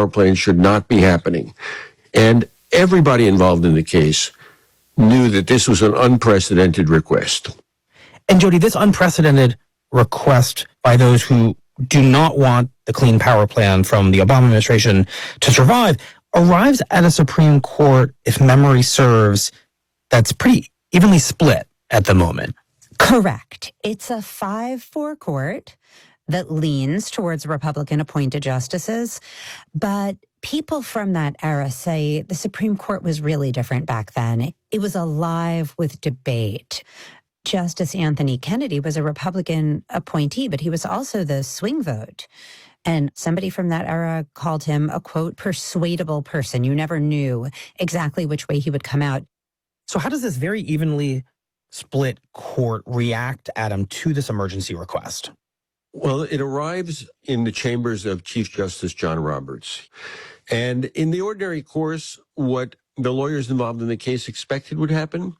power plant should not be happening. And everybody involved in the case knew that this was an unprecedented request. And Jody, this unprecedented request by those who do not want the Clean Power Plan from the Obama administration to survive arrives at a Supreme Court, if memory serves, that's pretty evenly split at the moment. Correct. It's a 5-4 court that leans towards Republican-appointed justices, but people from that era say the Supreme Court was really different back then. It was alive with debate. Justice Anthony Kennedy was a Republican appointee, but he was also the swing vote. And somebody from that era called him a, quote, persuadable person. You never knew exactly which way he would come out. So how does this very evenly split court react, Adam, to this emergency request? Well, it arrives in the chambers of Chief Justice John Roberts. And in the ordinary course, what the lawyers involved in the case expected would happen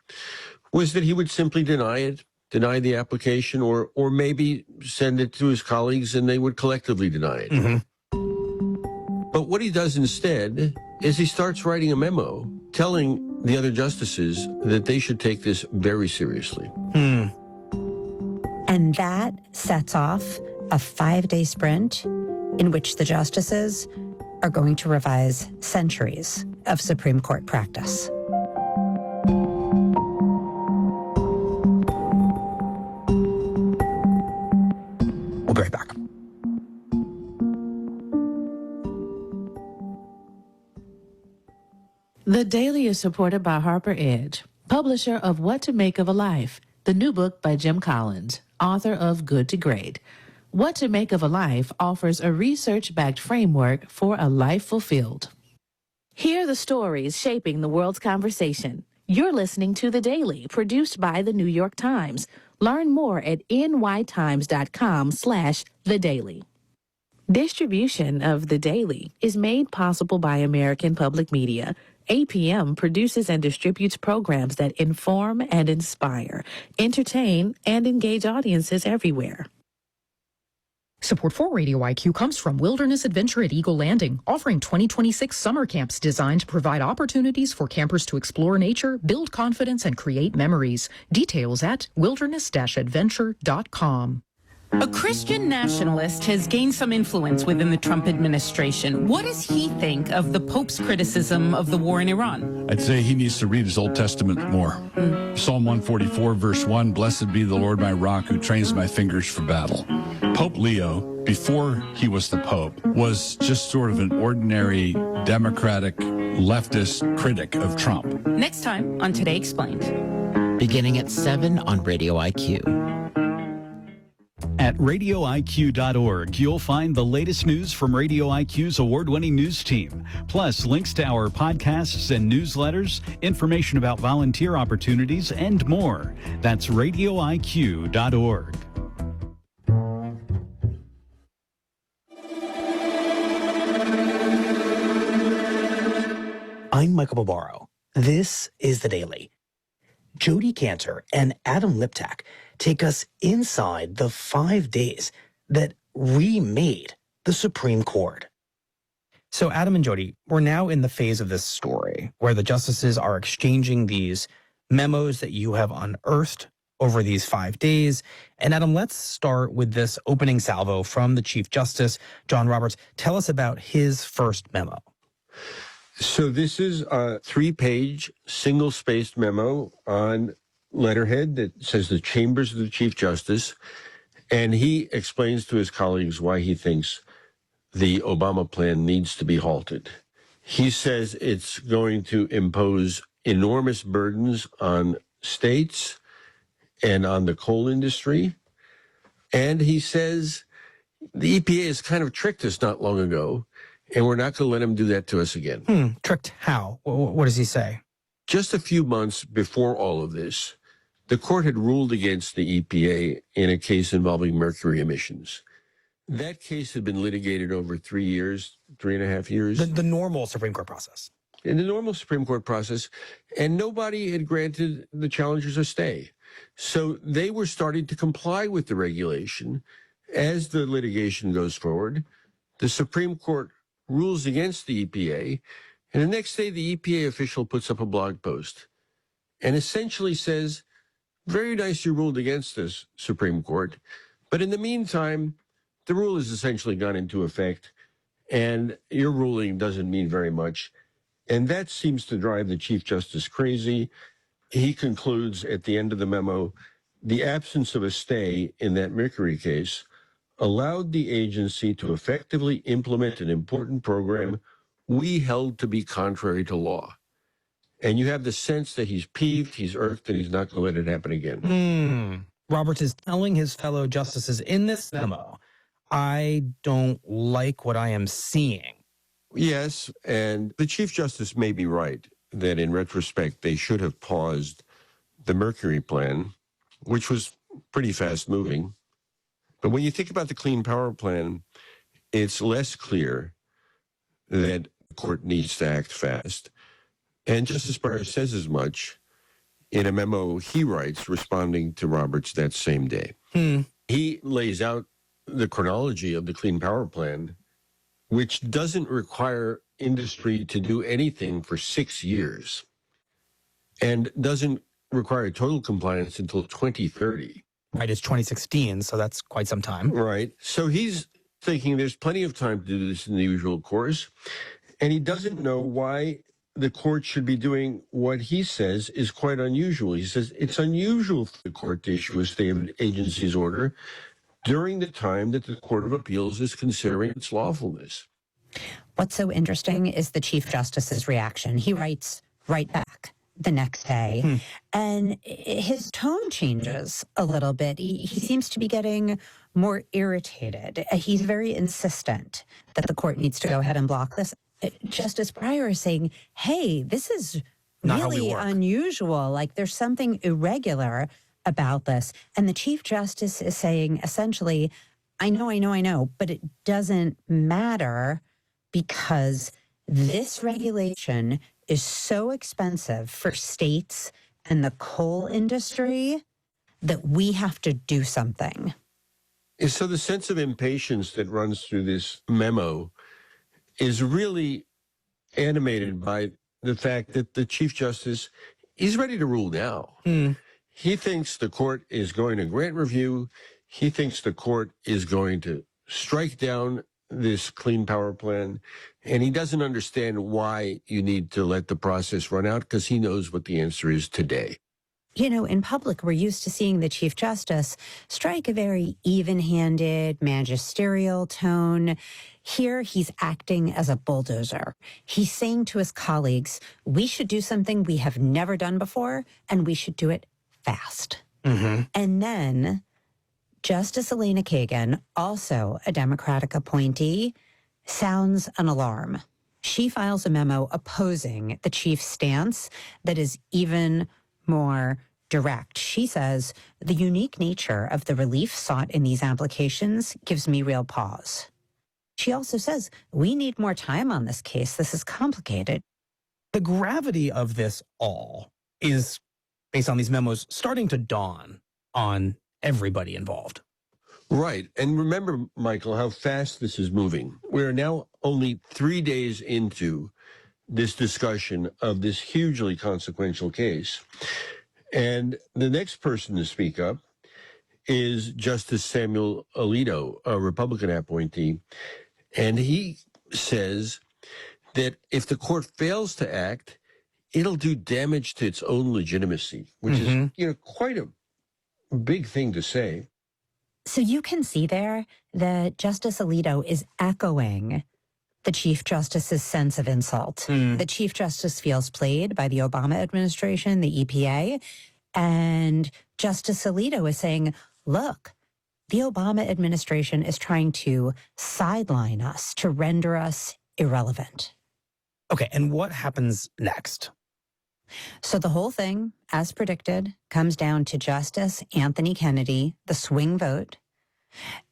was that he would simply deny it, deny the application, or maybe send it to his colleagues and they would collectively deny it. Mm-hmm. But what he does instead is he starts writing a memo telling the other justices that they should take this very seriously. And that sets off a 5-day sprint in which the justices are going to revise centuries of Supreme Court practice. We'll be right back. The Daily is supported by Harper Edge, publisher of What to Make of a Life, the new book by Jim Collins, author of Good to Great. What to Make of a Life offers a research-backed framework for a life fulfilled. Hear the stories shaping the world's conversation. You're listening to The Daily, produced by The New York Times. Learn more at nytimes.com/The Daily. Distribution of The Daily is made possible by American Public Media. APM produces and distributes programs that inform and inspire, entertain, and engage audiences everywhere. Support for Radio IQ comes from Wilderness Adventure at Eagle Landing, offering 2026 summer camps designed to provide opportunities for campers to explore nature, build confidence, and create memories. Details at wilderness-adventure.com. A Christian nationalist has gained some influence within the Trump administration. What does he think of the Pope's criticism of the war in Iran? I'd say he needs to read his Old Testament more. Psalm 144, verse 1, "Blessed be the Lord my rock who trains my fingers for battle." Pope Leo, before he was the Pope, was just sort of an ordinary Democratic leftist critic of Trump. Next time on Today Explained. Beginning at 7 on Radio IQ. At radioiq.org, you'll find the latest news from Radio IQ's award-winning news team, plus links to our podcasts and newsletters, information about volunteer opportunities, and more. That's radioiq.org. I'm Michael Barbaro. This is The Daily. Jody Cantor and Adam Liptak take us inside the 5 days that remade the Supreme Court. So Adam and Jody, we're now in the phase of this story where the justices are exchanging these memos that you have unearthed over these 5 days. And Adam, let's start with this opening salvo from the Chief Justice, John Roberts. Tell us about his first memo. So this is a 3-page, single-spaced memo on letterhead that says the chambers of the Chief Justice, and he explains to his colleagues why he thinks the Obama plan needs to be halted. He says it's going to impose enormous burdens on states and on the coal industry, and he says the EPA has kind of tricked us not long ago, and we're not going to let him do that to us again. Tricked how? What does he say? Just a few months before all of this, the court had ruled against the EPA in a case involving mercury emissions. That case had been litigated over 3 years, 3.5 years. The normal Supreme Court process. In the normal Supreme Court process, and nobody had granted the challengers a stay. So they were starting to comply with the regulation. As the litigation goes forward, the Supreme Court rules against the EPA, and the next day the EPA official puts up a blog post and essentially says, very nice you ruled against this, Supreme Court, but in the meantime, the rule has essentially gone into effect, and your ruling doesn't mean very much. And that seems to drive the Chief Justice crazy. He concludes at the end of the memo, the absence of a stay in that Mercury case allowed the agency to effectively implement an important program we held to be contrary to law. And you have the sense that he's peeved, he's irked, and he's not going to let it happen again. Roberts is telling his fellow justices in this memo, I don't like what I am seeing. Yes, and the Chief Justice may be right that in retrospect they should have paused the Mercury plan, which was pretty fast moving. But when you think about the Clean Power Plan, it's less clear that the court needs to act fast. And Justice Breyer says as much in a memo he writes responding to Roberts that same day. He lays out the chronology of the Clean Power Plan, which doesn't require industry to do anything for 6 years and doesn't require total compliance until 2030. Right, it's 2016, so that's quite some time. Right. So he's thinking there's plenty of time to do this in the usual course, and he doesn't know why the court should be doing what he says is quite unusual. He says it's unusual for the court to issue a stay of an agency's order during the time that the Court of Appeals is considering its lawfulness. What's so interesting is the Chief Justice's reaction. He writes right back the next day, and his tone changes a little bit. He seems to be getting more irritated. He's very insistent that the court needs to go ahead and block this. Justice Breyer is saying, hey, this is really unusual. Like there's something irregular about this. And the Chief Justice is saying essentially, I know, but it doesn't matter because this regulation is so expensive for states and the coal industry that we have to do something. And so the sense of impatience that runs through this memo is really animated by the fact that the Chief Justice is ready to rule now. He thinks the court is going to grant review. He thinks the court is going to strike down this Clean Power Plan. And he doesn't understand why you need to let the process run out because he knows what the answer is today. You know, in public, we're used to seeing the Chief Justice strike a very even-handed, magisterial tone. Here, he's acting as a bulldozer. He's saying to his colleagues, we should do something we have never done before, and we should do it fast. And then Justice Elena Kagan, also a Democratic appointee, sounds an alarm. She files a memo opposing the chief's stance that is even more direct. She says, the unique nature of the relief sought in these applications gives me real pause. She also says, we need more time on this case. This is complicated. The gravity of this all is, based on these memos, starting to dawn on everybody involved. Right. And remember, Michael, how fast this is moving. We're now only 3 days into this discussion of this hugely consequential case. And the next person to speak up is Justice Samuel Alito, a Republican appointee. And he says that if the court fails to act, it'll do damage to its own legitimacy, which is, quite a big thing to say. So you can see there that Justice Alito is echoing the Chief Justice's sense of insult. The Chief Justice feels played by the Obama administration, the EPA, and Justice Alito is saying, look, the Obama administration is trying to sideline us, to render us irrelevant. Okay, and what happens next? So the whole thing, as predicted, comes down to Justice Anthony Kennedy, the swing vote.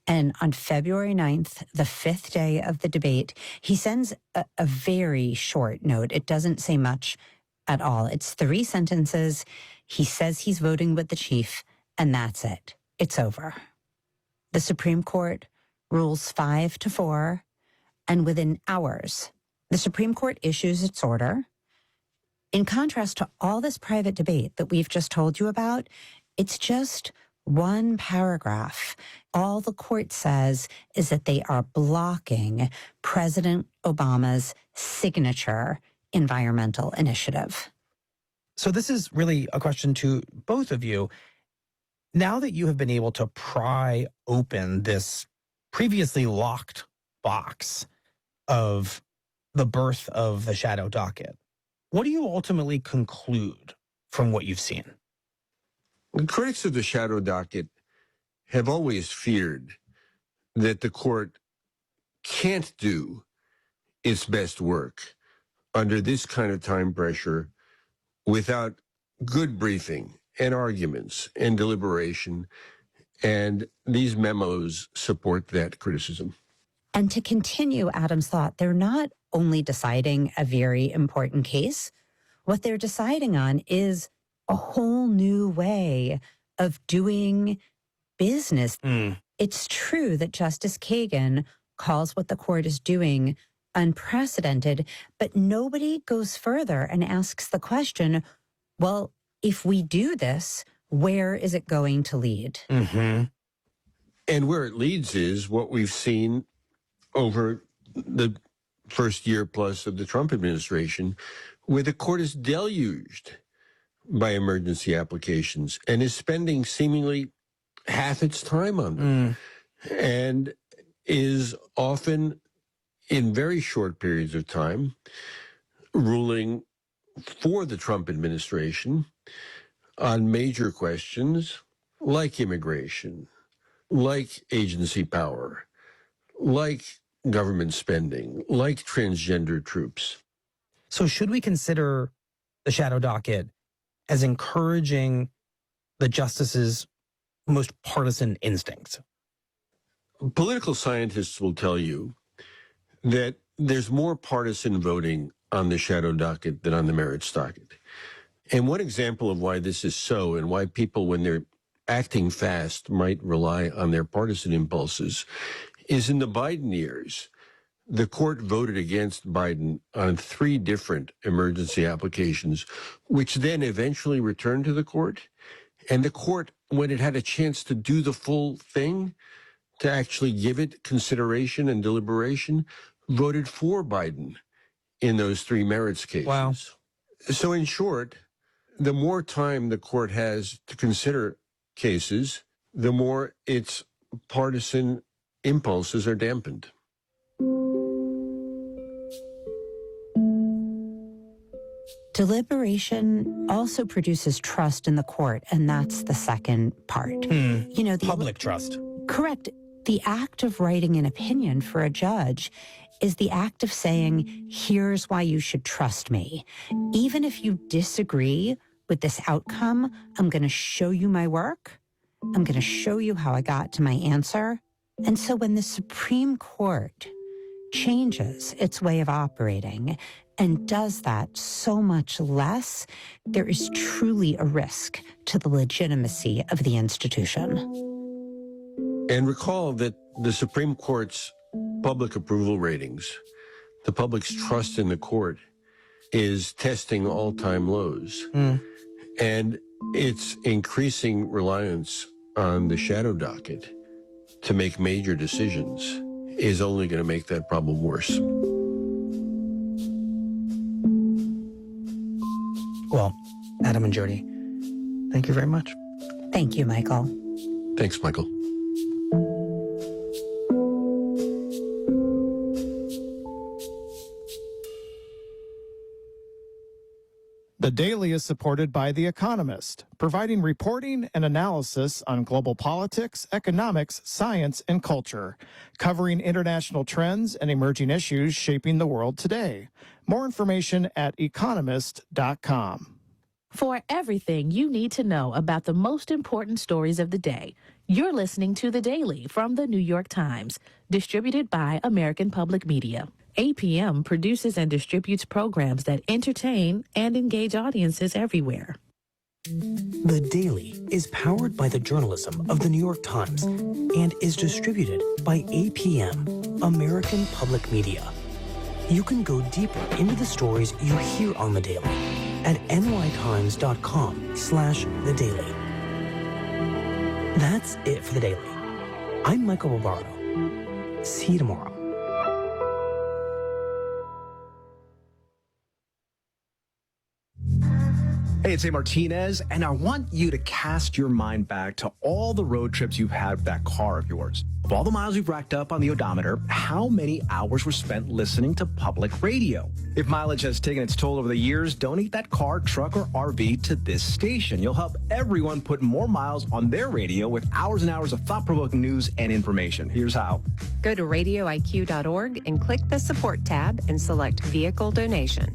And on February 9th, the fifth day of the debate, he sends a very short note. It doesn't say much at all. It's 3 sentences. He says he's voting with the chief, and that's it. It's over. The Supreme Court rules 5-4, And within hours, the Supreme Court issues its order. In contrast to all this private debate that we've just told you about, it's just one paragraph. All the court says is that they are blocking President Obama's signature environmental initiative. So this is really a question to both of you. Now that you have been able to pry open this previously locked box of the birth of the shadow docket, what do you ultimately conclude from what you've seen? The critics of the shadow docket have always feared that the court can't do its best work under this kind of time pressure without good briefing and arguments and deliberation. And these memos support that criticism. And to continue Adam's thought, they're not only deciding a very important case. What they're deciding on is a whole new way of doing business. It's true that Justice Kagan calls what the court is doing unprecedented, but nobody goes further and asks the question, well, if we do this, where is it going to lead? Mm-hmm. And where it leads is what we've seen over the first year plus of the Trump administration, where the court is deluged by emergency applications and is spending seemingly half its time on them, and is often in very short periods of time ruling for the Trump administration on major questions like immigration, like agency power, like government spending, like transgender troops. So should we consider the shadow docket as encouraging the justices' most partisan instincts? Political scientists will tell you that there's more partisan voting on the shadow docket than on the merits docket. And one example of why this is so, and why people, when they're acting fast, might rely on their partisan impulses, is in the Biden years. The court voted against Biden on 3 different emergency applications, which then eventually returned to the court. And the court, when it had a chance to do the full thing, to actually give it consideration and deliberation, voted for Biden in those 3 merits cases. Wow. So in short, the more time the court has to consider cases, the more its partisan impulses are dampened. Deliberation also produces trust in the court, and that's the second part. You know, the Public trust. Correct. The act of writing an opinion for a judge is the act of saying, here's why you should trust me. Even if you disagree with this outcome, I'm going to show you my work. I'm going to show you how I got to my answer. And so when the Supreme Court changes its way of operating and does that so much less, there is truly a risk to the legitimacy of the institution. And recall that the Supreme Court's public approval ratings, the public's trust in the court, is testing all-time lows. And its increasing reliance on the shadow docket to make major decisions is only going to make that problem worse. Well, Adam and Jody, thank you very much. Thank you, Michael. Thanks, Michael. The Daily is supported by The Economist, providing reporting and analysis on global politics, economics, science, and culture, covering international trends and emerging issues shaping the world today. More information at economist.com. For everything you need to know about the most important stories of the day, you're listening to The Daily from The New York Times, distributed by American Public Media. APM produces and distributes programs that entertain and engage audiences everywhere. The Daily is powered by the journalism of the New York Times and is distributed by APM, American Public Media. You can go deeper into the stories you hear on The Daily at nytimes.com/The Daily. That's it for The Daily. I'm Michael Robardo. See you tomorrow. Hey, it's A. Martinez, and I want you to cast your mind back to all the road trips you've had with that car of yours. Of all the miles you've racked up on the odometer, how many hours were spent listening to public radio? If mileage has taken its toll over the years, donate that car, truck, or RV to this station. You'll help everyone put more miles on their radio with hours and hours of thought-provoking news and information. Here's how. Go to radioiq.org and click the support tab and select vehicle donation.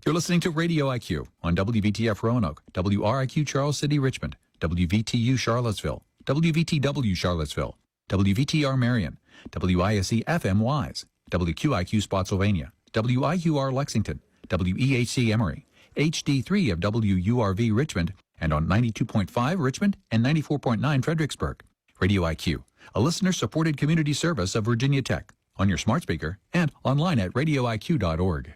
You're listening to Radio IQ on WVTF Roanoke, WRIQ Charles City Richmond, WVTU Charlottesville, WVTW Charlottesville, WVTR Marion, WISE FM Wise, WQIQ Spotsylvania, WIUR Lexington, WEHC Emory, HD3 of WURV Richmond, and on 92.5 Richmond and 94.9 Fredericksburg. Radio IQ, a listener-supported community service of Virginia Tech, on your smart speaker and online at radioiq.org.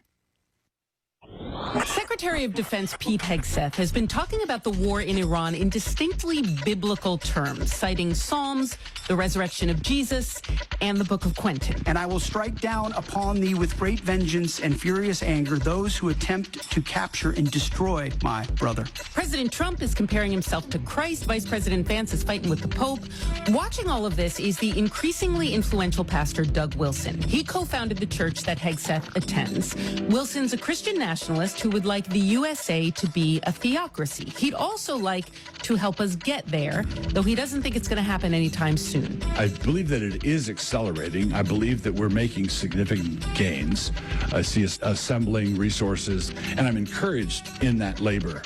Secretary of Defense Pete Hegseth has been talking about the war in Iran in distinctly biblical terms, citing Psalms, the resurrection of Jesus, and the Book of Quentin. And I will strike down upon thee with great vengeance and furious anger those who attempt to capture and destroy my brother. President Trump is comparing himself to Christ. Vice President Vance is fighting with the Pope. Watching all of this is the increasingly influential pastor Doug Wilson. He co-founded the church that Hegseth attends. Wilson's a Christian nationalist who would like the USA to be a theocracy. He'd also like to help us get there, though he doesn't think it's going to happen anytime soon. I believe that it is accelerating. I believe that we're making significant gains. I see us assembling resources, and I'm encouraged in that labor.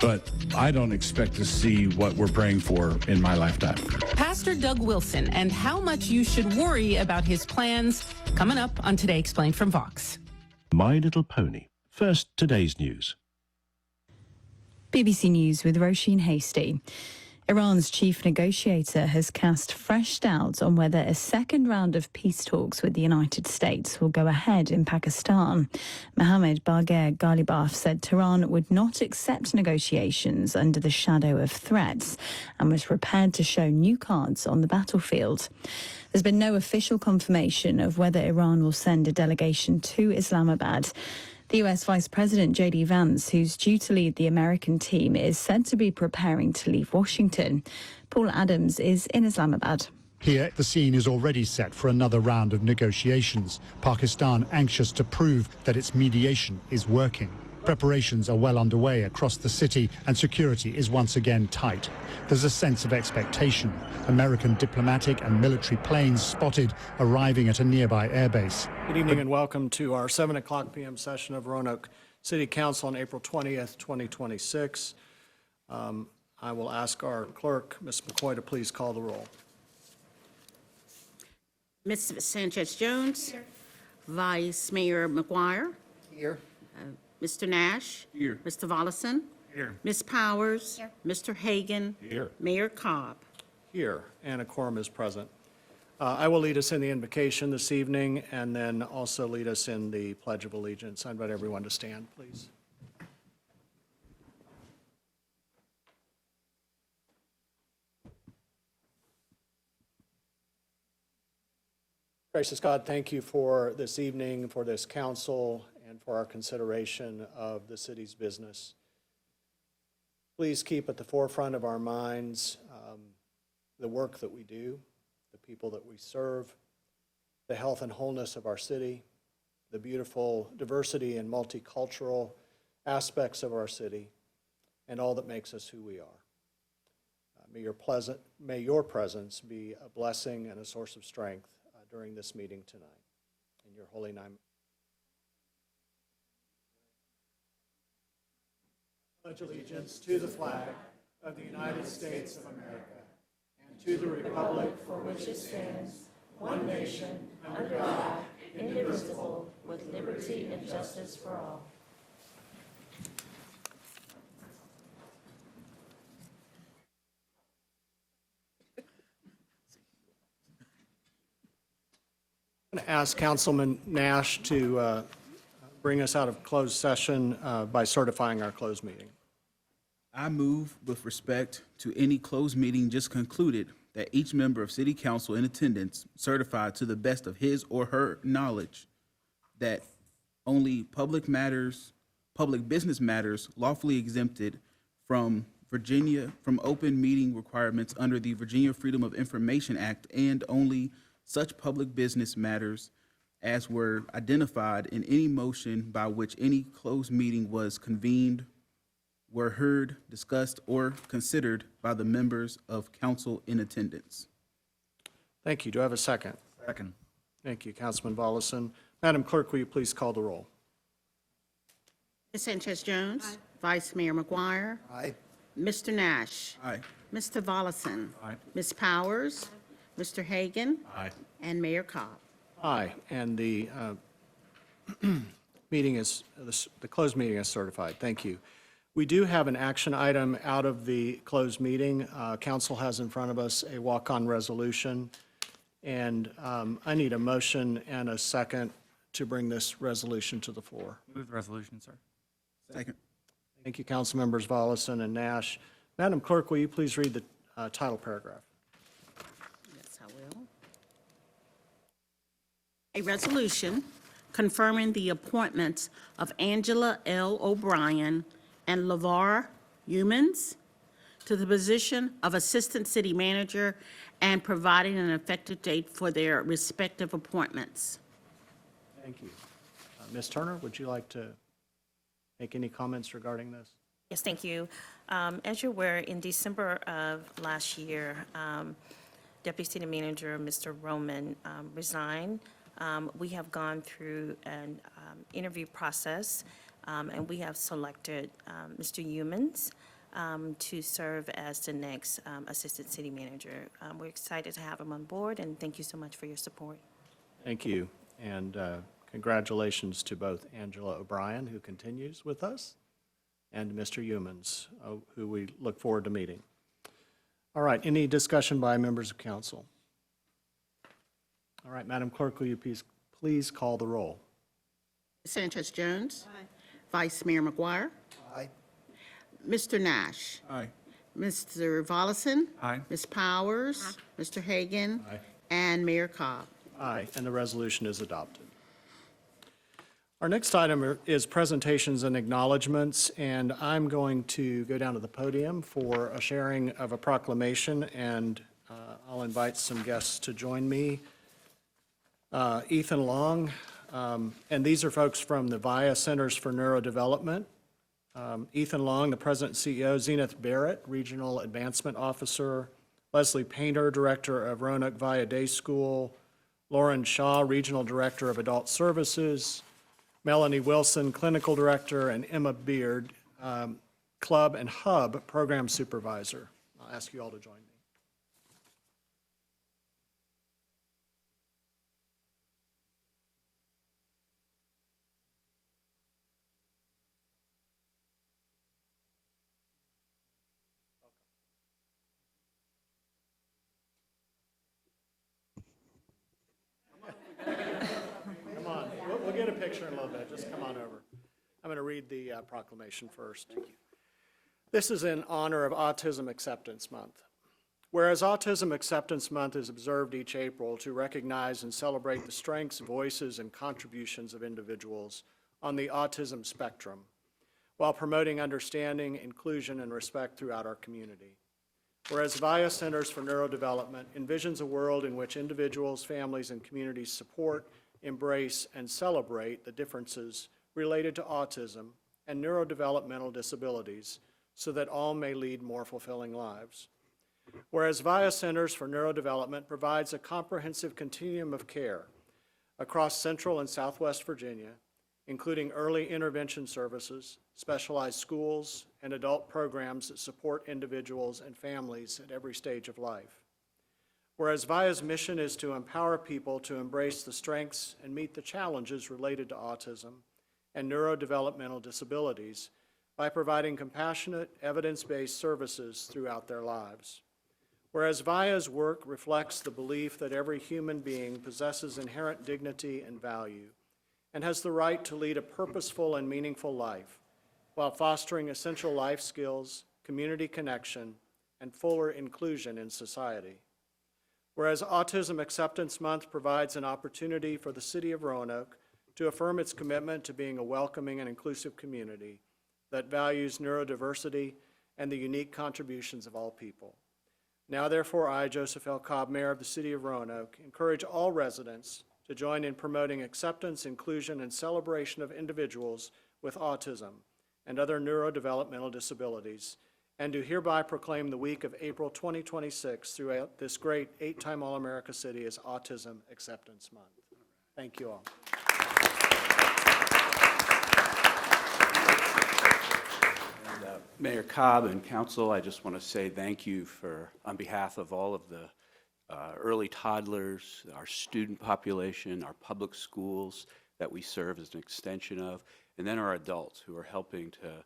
But I don't expect to see what we're praying for in my lifetime. Pastor Doug Wilson and how much you should worry about his plans coming up on Today Explained from Vox. My Little Pony. First, today's news. BBC News with Roisin Hasty. Iran's chief negotiator has cast fresh doubt on whether a second round of peace talks with the United States will go ahead in Pakistan. Mohammad Bagher Ghalibaf said Tehran would not accept negotiations under the shadow of threats and was prepared to show new cards on the battlefield. There's been no official confirmation of whether Iran will send a delegation to Islamabad. The US Vice President J.D. Vance, who's due to lead the American team, is said to be preparing to leave Washington. Paul Adams is in Islamabad. Here, the scene is already set for another round of negotiations. Pakistan anxious to prove that its mediation is working. Preparations are well underway across the city and security is once again tight. There's a sense of expectation. American diplomatic and military planes spotted arriving at a nearby airbase. Good evening and welcome to our 7 o'clock p.m. session of Roanoke City Council on April 20th, 2026. I will ask our clerk, Ms. McCoy, to please call the roll. Ms. Sanchez-Jones. Here. Vice Mayor McGuire. Here. Mr. Nash. Here. Mr. Volleson. Here. Ms. Powers. Here. Mr. Hagan. Here. Mayor Cobb. Here, and a quorum is present. I will lead us in the invocation this evening and then also lead us in the Pledge of Allegiance. I invite everyone to stand, please. Gracious God, thank you for this evening, for this council, and for our consideration of the city's business. Please keep at the forefront of our minds the work that we do, the people that we serve, the health and wholeness of our city, the beautiful diversity and multicultural aspects of our city, and all that makes us who we are. May your presence be a blessing and a source of strength during this meeting tonight. In your holy name. Pledge allegiance to the flag of the United States of America and to the republic for which it stands, one nation, under God, indivisible, with liberty and justice for all. I'm going to ask Councilman Nash to bring us out of closed session by certifying our closed meeting. I move with respect to any closed meeting just concluded that each member of City Council in attendance certify to the best of his or her knowledge that only public business matters lawfully exempted from open meeting requirements under the Virginia Freedom of Information Act, and only such public business matters as were identified in any motion by which any closed meeting was convened, were heard, discussed, or considered by the members of council in attendance. Thank you. Do I have a second? Second. Thank you, Councilman Volleson. Madam Clerk, will you please call the roll? Ms. Sanchez Jones. Vice Mayor McGuire. Aye. Mr. Nash. Aye. Mr. Volleson. Aye. Ms. Powers. Mr. Hagan. Aye. And Mayor Cobb. Aye, and the meeting is, the closed meeting is certified. Thank you. We do have an action item out of the closed meeting. Council has in front of us a walk-on resolution, and I need a motion and a second to bring this resolution to the floor. Move the resolution, sir. Second. Thank you, Council Members Volleson and Nash. Madam Clerk, will you please read the title paragraph? Yes, I will. A resolution confirming the appointments of Angela L. O'Brien and LeVar Humans to the position of Assistant City Manager and providing an effective date for their respective appointments. Thank you. Ms. Turner, would you like to make any comments regarding this? Yes, thank you. As you're aware, in December of last year, Deputy City Manager Mr. Roman resigned. We have gone through an interview process, and we have selected Mr. Humans to serve as the next Assistant City Manager. We're excited to have him on board, and thank you so much for your support. Thank you, and congratulations to both Angela O'Brien, who continues with us, and Mr. Humans, who we look forward to meeting. All right, any discussion by members of council? All right, Madam Clerk, will you please call the roll? Sanchez Jones. Aye. Vice Mayor McGuire. Aye. Mr. Nash. Aye. Mr. Volleson. Aye. Ms. Powers. Mr. Hagan. Aye. And Mayor Cobb. Aye, and the resolution is adopted. Our next item is presentations and acknowledgements, and I'm going to go down to the podium for a sharing of a proclamation, and I'll invite some guests to join me. Ethan Long, and these are folks from the VIA Centers for Neurodevelopment. Ethan Long, the President and CEO, Zenith Barrett, Regional Advancement Officer, Leslie Painter, Director of Roanoke VIA Day School, Lauren Shaw, Regional Director of Adult Services, Melanie Wilson, Clinical Director, and Emma Beard, Club and Hub Program Supervisor. I'll ask you all to join me. Come on, we'll get a picture in a little bit. Just come on over. I'm going to read the proclamation first. Thank you. This is in honor of Autism Acceptance Month. Whereas Autism Acceptance Month is observed each April to recognize and celebrate the strengths, voices, and contributions of individuals on the autism spectrum, while promoting understanding, inclusion, and respect throughout our community. Whereas VIA Centers for Neurodevelopment envisions a world in which individuals, families, and communities support, embrace, and celebrate the differences related to autism and neurodevelopmental disabilities so that all may lead more fulfilling lives. Whereas VIA Centers for Neurodevelopment provides a comprehensive continuum of care across Central and Southwest Virginia, including early intervention services, specialized schools, and adult programs that support individuals and families at every stage of life. Whereas VIA's mission is to empower people to embrace the strengths and meet the challenges related to autism and neurodevelopmental disabilities by providing compassionate, evidence-based services throughout their lives. Whereas Vaya's work reflects the belief that every human being possesses inherent dignity and value and has the right to lead a purposeful and meaningful life while fostering essential life skills, community connection, and fuller inclusion in society. Whereas Autism Acceptance Month provides an opportunity for the City of Roanoke to affirm its commitment to being a welcoming and inclusive community that values neurodiversity and the unique contributions of all people. Now, therefore, I, Joseph L. Cobb, Mayor of the City of Roanoke, encourage all residents to join in promoting acceptance, inclusion, and celebration of individuals with autism and other neurodevelopmental disabilities, and to hereby proclaim the week of April 2026 throughout this great 8-time All-America city as Autism Acceptance Month. Thank you all. Mayor Cobb and Council, I just want to say thank you on behalf of all of the early toddlers, our student population, our public schools that we serve as an extension of, and then our adults who are helping to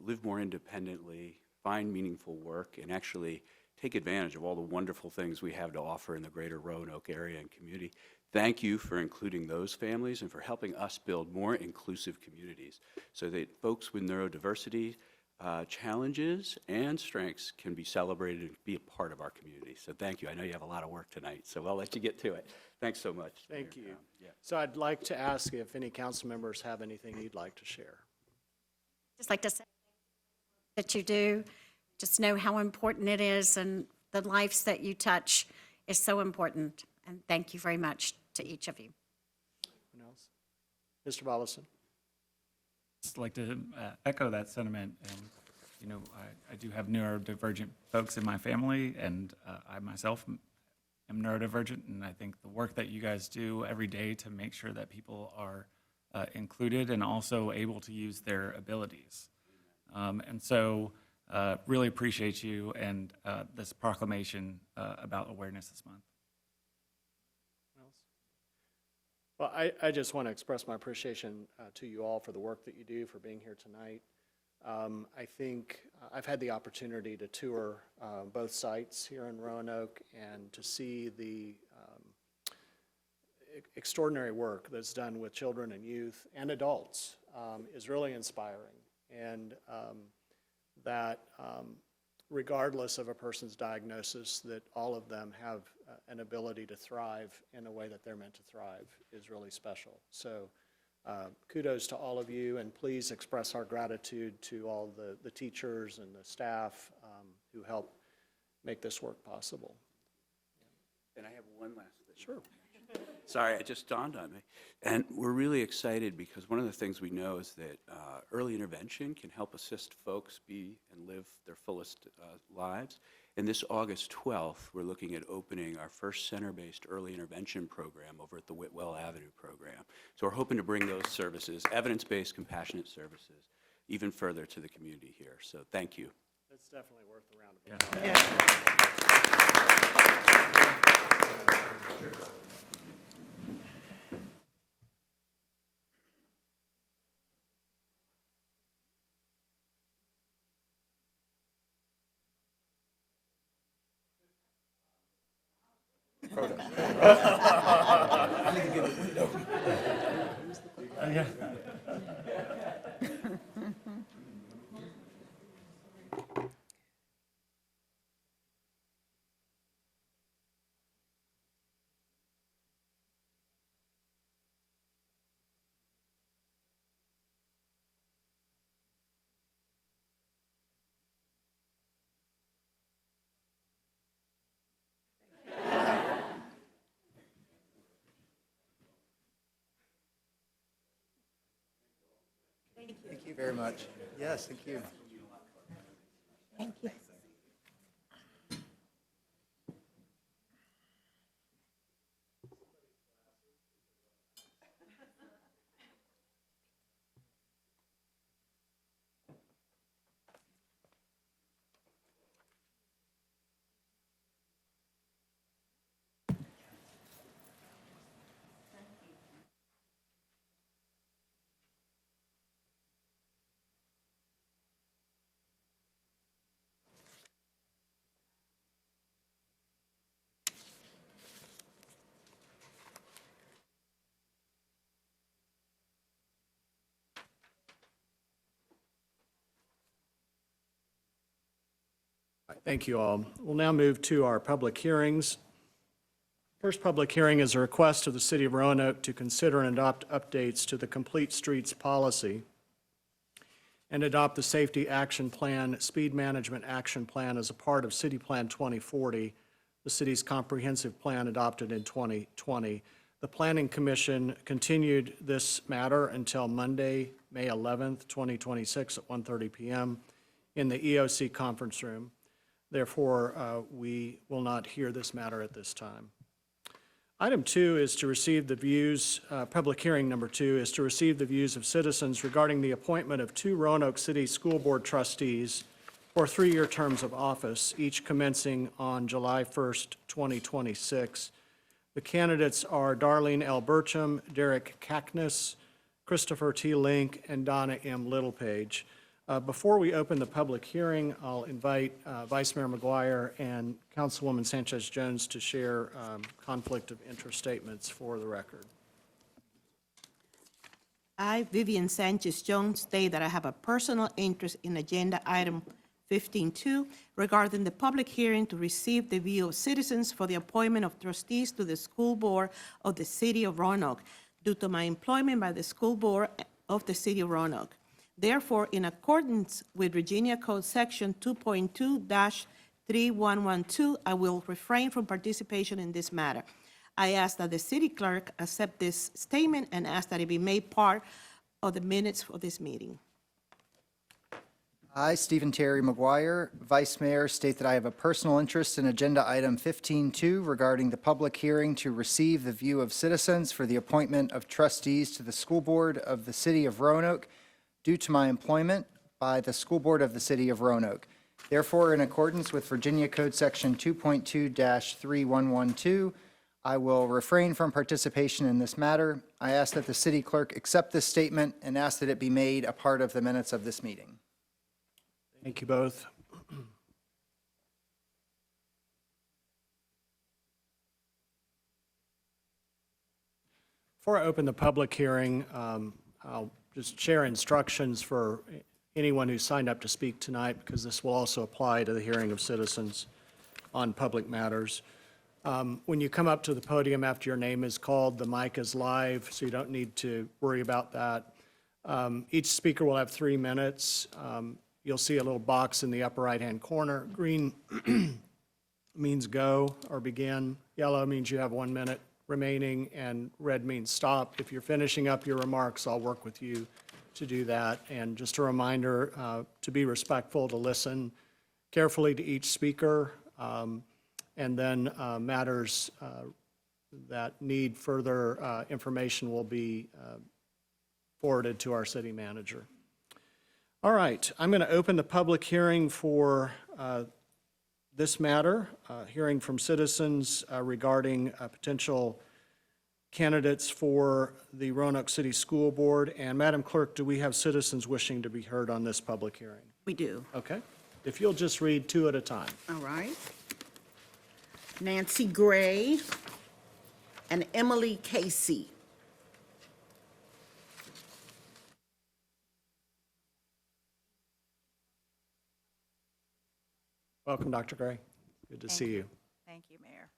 live more independently, find meaningful work, and actually take advantage of all the wonderful things we have to offer in the greater Roanoke area and community. Thank you for including those families and for helping us build more inclusive communities so that folks with neurodiversity challenges and strengths can be celebrated and be a part of our community. So thank you. I know you have a lot of work tonight, so I'll let you get to it. Thanks so much. Thank you. So I'd like to ask if any council members have anything you'd like to share. Just like to say that you do. Just know how important it is, and the lives that you touch is so important. And thank you very much to each of you. Anyone else? Mr. Bollison. Just like to echo that sentiment. And, you know, I do have neurodivergent folks in my family, and I myself am neurodivergent, and I think the work that you guys do every day to make sure that people are included and also able to use their abilities. And so really appreciate you and this proclamation about awareness this month. Well, I just want to express my appreciation to you all for the work that you do, for being here tonight. I think I've had the opportunity to tour both sites here in Roanoke and to see the extraordinary work that's done with children and youth and adults is really inspiring. And that regardless of a person's diagnosis, that all of them have an ability to thrive in a way that they're meant to thrive is really special. So kudos to all of you, and please express our gratitude to all the teachers and the staff who help make this work possible. And I have one last thing. Sure. Sorry, it just dawned on me. And we're really excited because one of the things we know is that early intervention can help assist folks be and live their fullest lives. And this August 12th, we're looking at opening our first center-based early intervention program over at the Whitwell Avenue program. So we're hoping to bring those services, evidence-based compassionate services, even further to the community here. So thank you. That's definitely worth a round of applause. Thank you very much. Yes, thank you. Thank you. Thank you all. We'll now move to our public hearings. First public hearing is a request of the City of Roanoke to consider and adopt updates to the Complete Streets policy and adopt the Safety Action Plan, Speed Management Action Plan as a part of City Plan 2040, the city's comprehensive plan adopted in 2020. The Planning Commission continued this matter until Monday, May 11th, 2026 at 1:30 p.m. in the EOC conference room. Therefore, we will not hear this matter at this time. Item 2 is to receive the views, public hearing number 2 is to receive the views of citizens regarding the appointment of 2 Roanoke City School Board trustees for 3-year terms of office, each commencing on July 1st, 2026. The candidates are Darlene L. Burcham, Derek Cackness, Christopher T. Link, and Donna M. Littlepage. Before we open the public hearing, I'll invite Vice Mayor McGuire and Councilwoman Sanchez-Jones to share conflict of interest statements for the record. I, Vivian Sanchez-Jones, state that I have a personal interest in agenda item 15.2 regarding the public hearing to receive the view of citizens for the appointment of trustees to the school board of the City of Roanoke due to my employment by the school board of the City of Roanoke. Therefore, in accordance with Virginia Code Section 2.2-3112, I will refrain from participation in this matter. I ask that the city clerk accept this statement and ask that it be made part of the minutes of this meeting. I, Stephen Terry McGuire, Vice Mayor, state that I have a personal interest in agenda item 15.2 regarding the public hearing to receive the view of citizens for the appointment of trustees to the school board of the City of Roanoke due to my employment by the school board of the City of Roanoke. Therefore, in accordance with Virginia Code Section 2.2-3112, I will refrain from participation in this matter. I ask that the city clerk accept this statement and ask that it be made a part of the minutes of this meeting. Thank you both. Before I open the public hearing, I'll just share instructions for anyone who signed up to speak tonight, because this will also apply to the hearing of citizens on public matters. When you come up to the podium after your name is called, the mic is live, so you don't need to worry about that. Each speaker will have 3 minutes. You'll see a little box in the upper right-hand corner. Green means go or begin. Yellow means you have 1 minute remaining, and red means stop. If you're finishing up your remarks, I'll work with you to do that. And just a reminder to be respectful, to listen carefully to each speaker, and then matters that need further information will be forwarded to our city manager. All right, I'm going to open the public hearing for this matter, hearing from citizens regarding potential candidates for the Roanoke City School Board. And Madam Clerk, do we have citizens wishing to be heard on this public hearing? We do. Okay. If you'll just read 2 at a time. All right. Nancy Gray and Emily Casey. Welcome, Dr. Gray. Good to see you. Thank you, Mayor.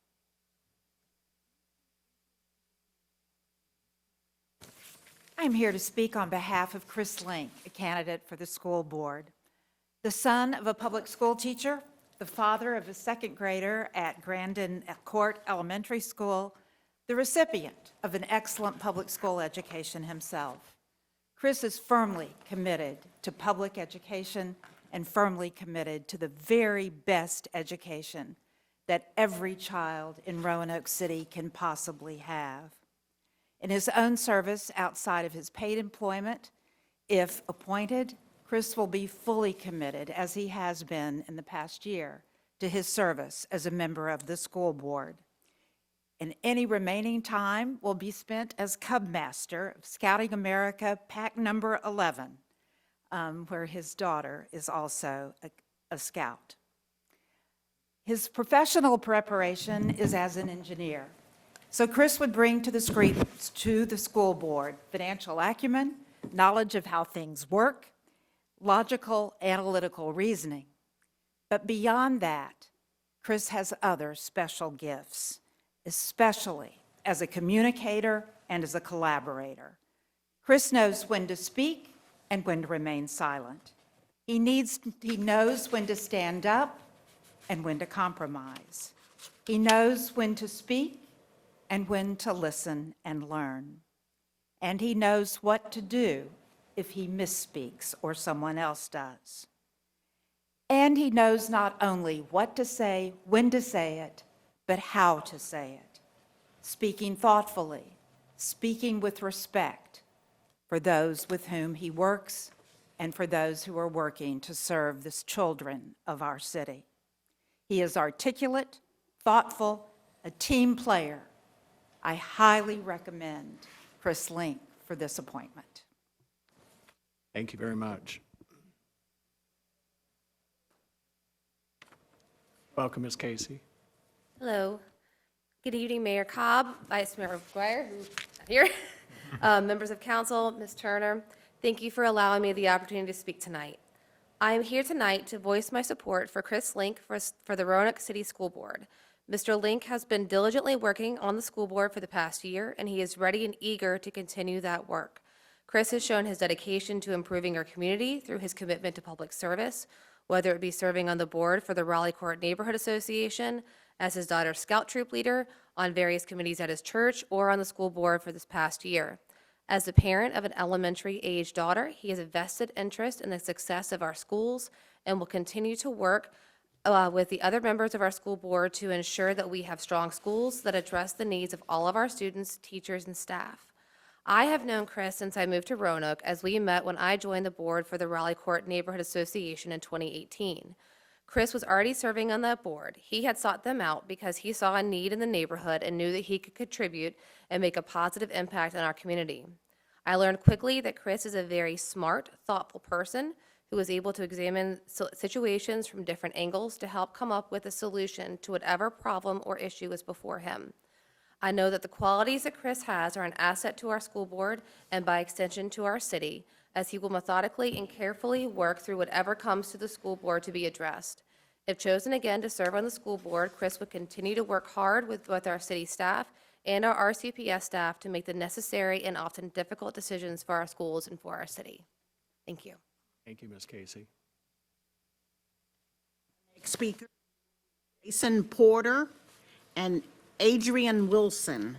I'm here to speak on behalf of Chris Link, a candidate for the school board. The son of a public school teacher, the father of a 2nd grader at Grandin Court Elementary School, the recipient of an excellent public school education himself. Chris is firmly committed to public education and firmly committed to the very best education that every child in Roanoke City can possibly have. In his own service outside of his paid employment, if appointed, Chris will be fully committed, as he has been in the past year, to his service as a member of the school board. And any remaining time will be spent as Cub Master of Scouting America Pack number 11, where his daughter is also a scout. His professional preparation is as an engineer. So Chris would bring to the school board financial acumen, knowledge of how things work, logical, analytical reasoning. But beyond that, Chris has other special gifts, especially as a communicator and as a collaborator. Chris knows when to speak and when to remain silent. He knows when to stand up and when to compromise. He knows when to speak and when to listen and learn. And he knows what to do if he misspeaks or someone else does. And he knows not only what to say, when to say it, but how to say it. Speaking thoughtfully, speaking with respect for those with whom he works and for those who are working to serve the children of our city. He is articulate, thoughtful, a team player. I highly recommend Chris Link for this appointment. Thank you very much. Welcome, Ms. Casey. Hello. Good evening, Mayor Cobb, Vice Mayor McGuire, who's not here, members of council, Ms. Turner. Thank you for allowing me the opportunity to speak tonight. I am here tonight to voice my support for Chris Link for the Roanoke City School Board. Mr. Link has been diligently working on the school board for the past year, and he is ready and eager to continue that work. Chris has shown his dedication to improving our community through his commitment to public service, whether it be serving on the board for the Raleigh Court Neighborhood Association, as his daughter's scout troop leader, on various committees at his church, or on the school board for this past year. As the parent of an elementary-age daughter, he has a vested interest in the success of our schools and will continue to work with the other members of our school board to ensure that we have strong schools that address the needs of all of our students, teachers, and staff. I have known Chris since I moved to Roanoke, as we met when I joined the board for the Raleigh Court Neighborhood Association in 2018. Chris was already serving on that board. He had sought them out because he saw a need in the neighborhood and knew that he could contribute and make a positive impact on our community. I learned quickly that Chris is a very smart, thoughtful person who is able to examine situations from different angles to help come up with a solution to whatever problem or issue is before him. I know that the qualities that Chris has are an asset to our school board and by extension to our city, as he will methodically and carefully work through whatever comes to the school board to be addressed. If chosen again to serve on the school board, Chris would continue to work hard with both our city staff and our RCPS staff to make the necessary and often difficult decisions for our schools and for our city. Thank you. Thank you, Ms. Casey. Next speaker, Jason Porter and Adrian Wilson.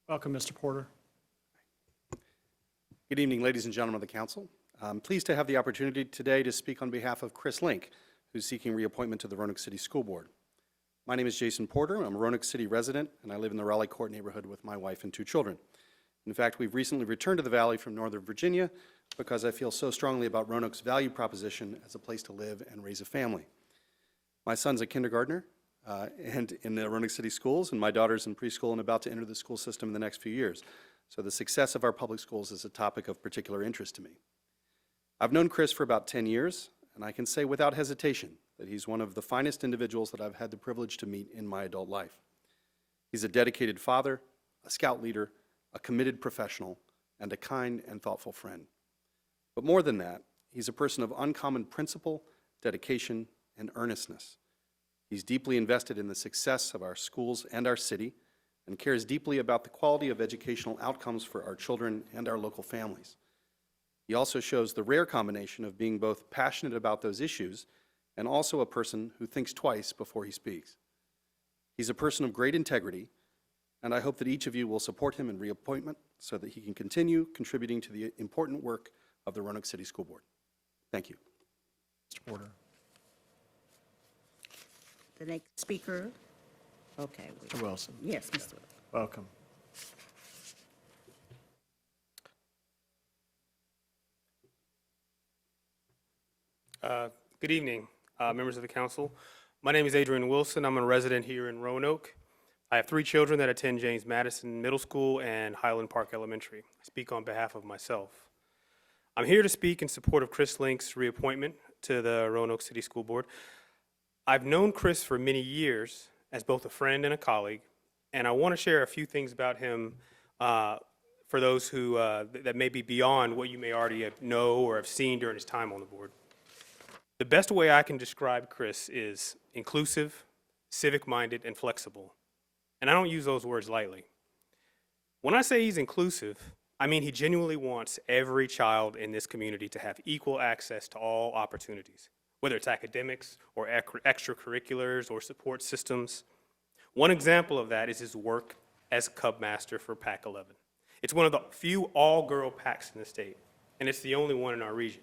Welcome, Mr. Porter. Good evening, ladies and gentlemen of the council. I'm pleased to have the opportunity today to speak on behalf of Chris Link, who's seeking reappointment to the Roanoke City School Board. My name is Jason Porter. I'm a Roanoke City resident, and I live in the Raleigh Court neighborhood with my wife and 2 children. In fact, we've recently returned to the Valley from Northern Virginia because I feel so strongly about Roanoke's value proposition as a place to live and raise a family. My son's a kindergartner and in the Roanoke City schools, and my daughter's in preschool and about to enter the school system in the next few years. So the success of our public schools is a topic of particular interest to me. I've known Chris for about 10 years, and I can say without hesitation that he's one of the finest individuals that I've had the privilege to meet in my adult life. He's a dedicated father, a scout leader, a committed professional, and a kind and thoughtful friend. But more than that, he's a person of uncommon principle, dedication, and earnestness. He's deeply invested in the success of our schools and our city, and cares deeply about the quality of educational outcomes for our children and our local families. He also shows the rare combination of being both passionate about those issues and also a person who thinks twice before he speaks. He's a person of great integrity, and I hope that each of you will support him in reappointment so that he can continue contributing to the important work of the Roanoke City School Board. Thank you. Mr. Porter. The next speaker. Okay. Mr. Wilson. Yes, Mr. Wilson. Welcome. Good evening, members of the council. My name is Adrian Wilson. I'm a resident here in Roanoke. I have 3 children that attend James Madison Middle School and Highland Park Elementary. I speak on behalf of myself. I'm here to speak in support of Chris Link's reappointment to the Roanoke City School Board. I've known Chris for many years as both a friend and a colleague, and I want to share a few things about him for those who, that may be beyond what you may already know or have seen during his time on the board. The best way I can describe Chris is inclusive, civic-minded, and flexible. And I don't use those words lightly. When I say he's inclusive, I mean he genuinely wants every child in this community to have equal access to all opportunities, whether it's academics or extracurriculars or support systems. One example of that is his work as Cub Master for Pac 11. It's one of the few all-girl packs in the state, and it's the only one in our region.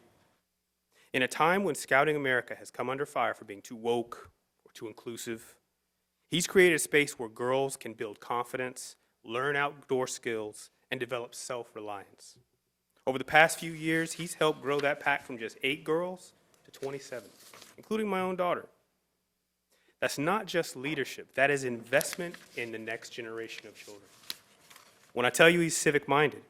In a time when Scouting America has come under fire for being too woke or too inclusive, he's created a space where girls can build confidence, learn outdoor skills, and develop self-reliance. Over the past few years, he's helped grow that pack from just 8 girls to 27, including my own daughter. That's not just leadership, that is investment in the next generation of children. When I tell you he's civic-minded,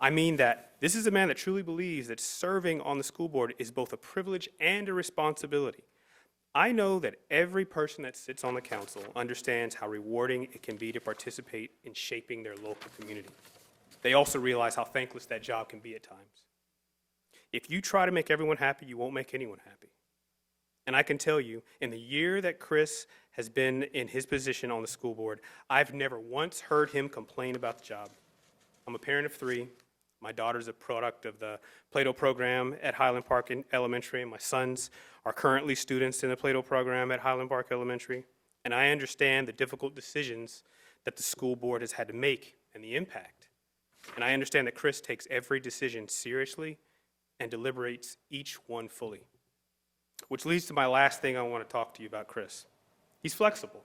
I mean that this is a man that truly believes that serving on the school board is both a privilege and a responsibility. I know that every person that sits on the council understands how rewarding it can be to participate in shaping their local community. They also realize how thankless that job can be at times. If you try to make everyone happy, you won't make anyone happy. And I can tell you, in the year that Chris has been in his position on the school board, I've never once heard him complain about the job. I'm a parent of 3. My daughter's a product of the Plato program at Highland Park Elementary, and my sons are currently students in the Plato program at Highland Park Elementary. And I understand the difficult decisions that the school board has had to make and the impact. And I understand that Chris takes every decision seriously and deliberates each one fully. Which leads to my last thing I want to talk to you about Chris. He's flexible.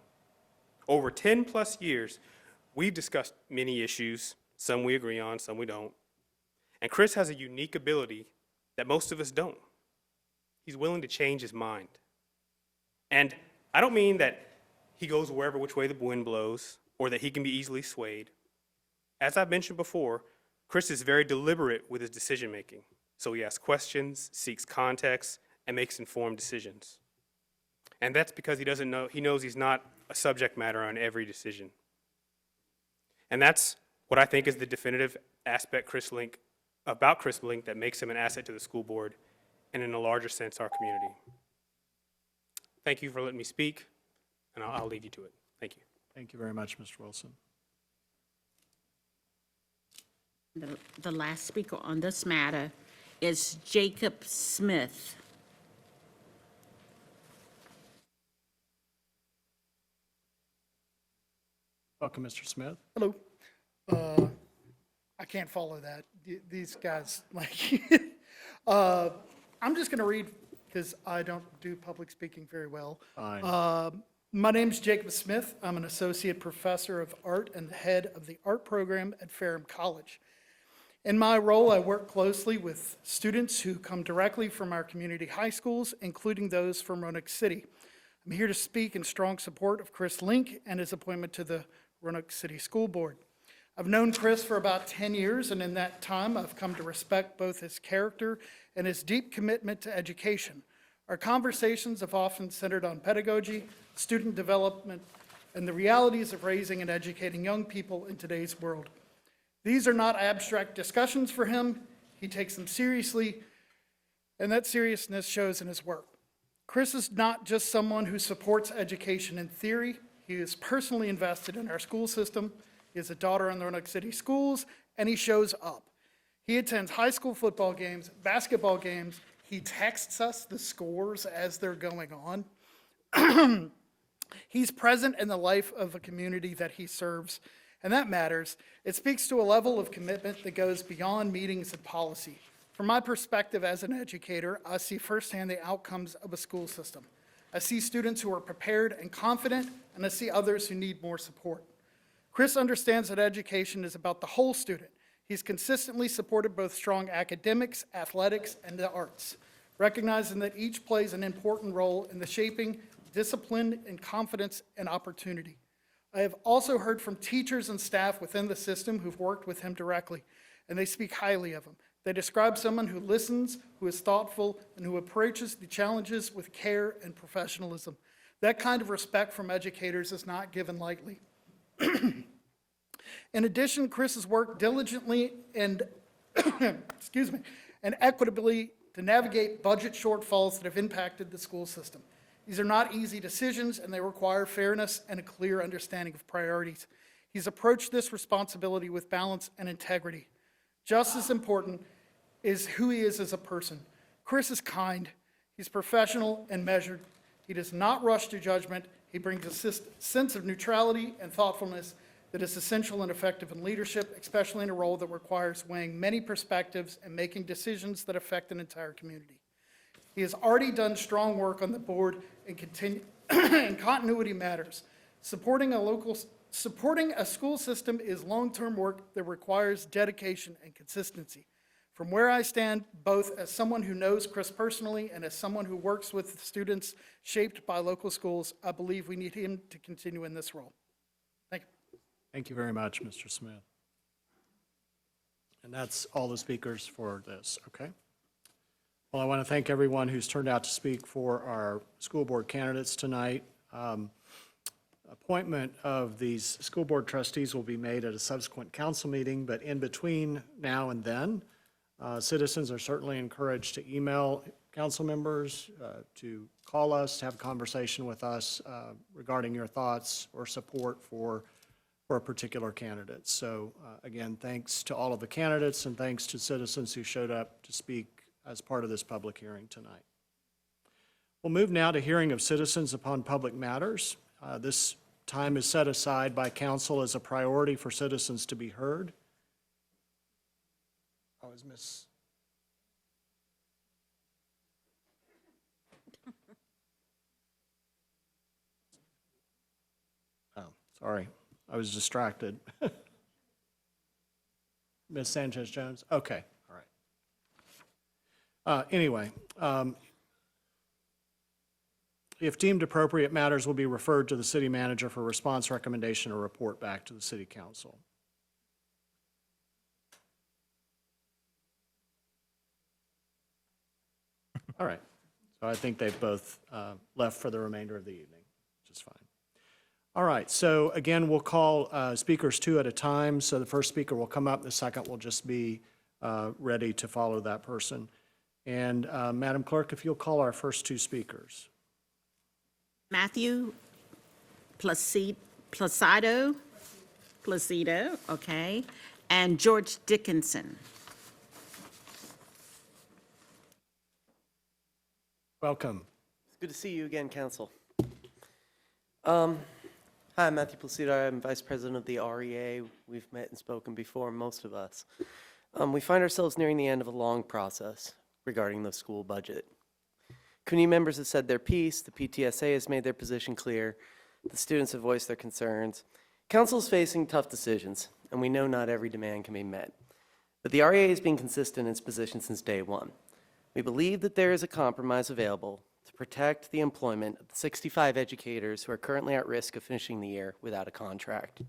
Over 10 plus years, we've discussed many issues, some we agree on, some we don't. And Chris has a unique ability that most of us don't. He's willing to change his mind. And I don't mean that he goes wherever which way the wind blows or that he can be easily swayed. As I've mentioned before, Chris is very deliberate with his decision making. So he asks questions, seeks context, and makes informed decisions. And that's because he knows he's not a subject matter on every decision. And that's what I think is the definitive aspect about Chris Link that makes him an asset to the school board and in a larger sense, our community. Thank you for letting me speak, and I'll leave you to it. Thank you. Thank you very much, Mr. Wilson. The last speaker on this matter is Jacob Smith. Welcome, Mr. Smith. Hello. I can't follow that. These guys, I'm just going to read because I don't do public speaking very well. Fine. My name's Jacob Smith. I'm an associate professor of art and the head of the art program at Fire-EMS College. In my role, I work closely with students who come directly from our community high schools, including those from Roanoke City. I'm here to speak in strong support of Chris Link and his appointment to the Roanoke City School Board. I've known Chris for about 10 years, and in that time, I've come to respect both his character and his deep commitment to education. Our conversations have often centered on pedagogy, student development, and the realities of raising and educating young people in today's world. These are not abstract discussions for him. He takes them seriously, and that seriousness shows in his work. Chris is not just someone who supports education in theory. He is personally invested in our school system. He has a daughter in the Roanoke City schools, and he shows up. He attends high school football games, basketball games. He texts us the scores as they're going on. He's present in the life of a community that he serves, and that matters. It speaks to a level of commitment that goes beyond meetings and policy. From my perspective as an educator, I see firsthand the outcomes of a school system. I see students who are prepared and confident, and I see others who need more support. Chris understands that education is about the whole student. He's consistently supported both strong academics, athletics, and the arts, recognizing that each plays an important role in the shaping discipline and confidence and opportunity. I have also heard from teachers and staff within the system who've worked with him directly, and they speak highly of him. They describe someone who listens, who is thoughtful, and who approaches the challenges with care and professionalism. That kind of respect from educators is not given lightly. In addition, Chris has worked diligently and, excuse me, and equitably to navigate budget shortfalls that have impacted the school system. These are not easy decisions, and they require fairness and a clear understanding of priorities. He's approached this responsibility with balance and integrity. Just as important is who he is as a person. Chris is kind, he's professional and measured. He does not rush to judgment. He brings a sense of neutrality and thoughtfulness that is essential and effective in leadership, especially in a role that requires weighing many perspectives and making decisions that affect an entire community. He has already done strong work on the board and continuity matters. Supporting a school system is long-term work that requires dedication and consistency. From where I stand, both as someone who knows Chris personally and as someone who works with students shaped by local schools, I believe we need him to continue in this role. Thank you. Thank you very much, Mr. Smith. And that's all the speakers for this, okay? Well, I want to thank everyone who's turned out to speak for our school board candidates tonight. Appointment of these school board trustees will be made at a subsequent council meeting, but in between now and then, citizens are certainly encouraged to email council members, to call us, to have a conversation with us regarding your thoughts or support for a particular candidate. So again, thanks to all of the candidates and thanks to citizens who showed up to speak as part of this public hearing tonight. We'll move now to hearing of citizens upon public matters. This time is set aside by council as a priority for citizens to be heard. Oh, is Miss? Oh, sorry, I was distracted. Ms. Sanchez-Jones? Okay, all right. Anyway, if deemed appropriate, matters will be referred to the city manager for response, recommendation, or report back to the city council. All right, so I think they've both left for the remainder of the evening, which is fine. All right, so again, we'll call speakers two at a time. So the first speaker will come up, the second will just be ready to follow that person. And Madam Clerk, if you'll call our first two speakers. Matthew Placido, okay, and George Dickinson. Welcome. It's good to see you again, Council. Hi, I'm Matthew Placido. I'm Vice President of the REA. We've met and spoken before, most of us. We find ourselves nearing the end of a long process regarding the school budget. Community members have said their piece, the PTSA has made their position clear, the students have voiced their concerns. Council is facing tough decisions, and we know not every demand can be met. But the REA has been consistent in its position since day one. We believe that there is a compromise available to protect the employment of the 65 educators who are currently at risk of finishing the year without a contract.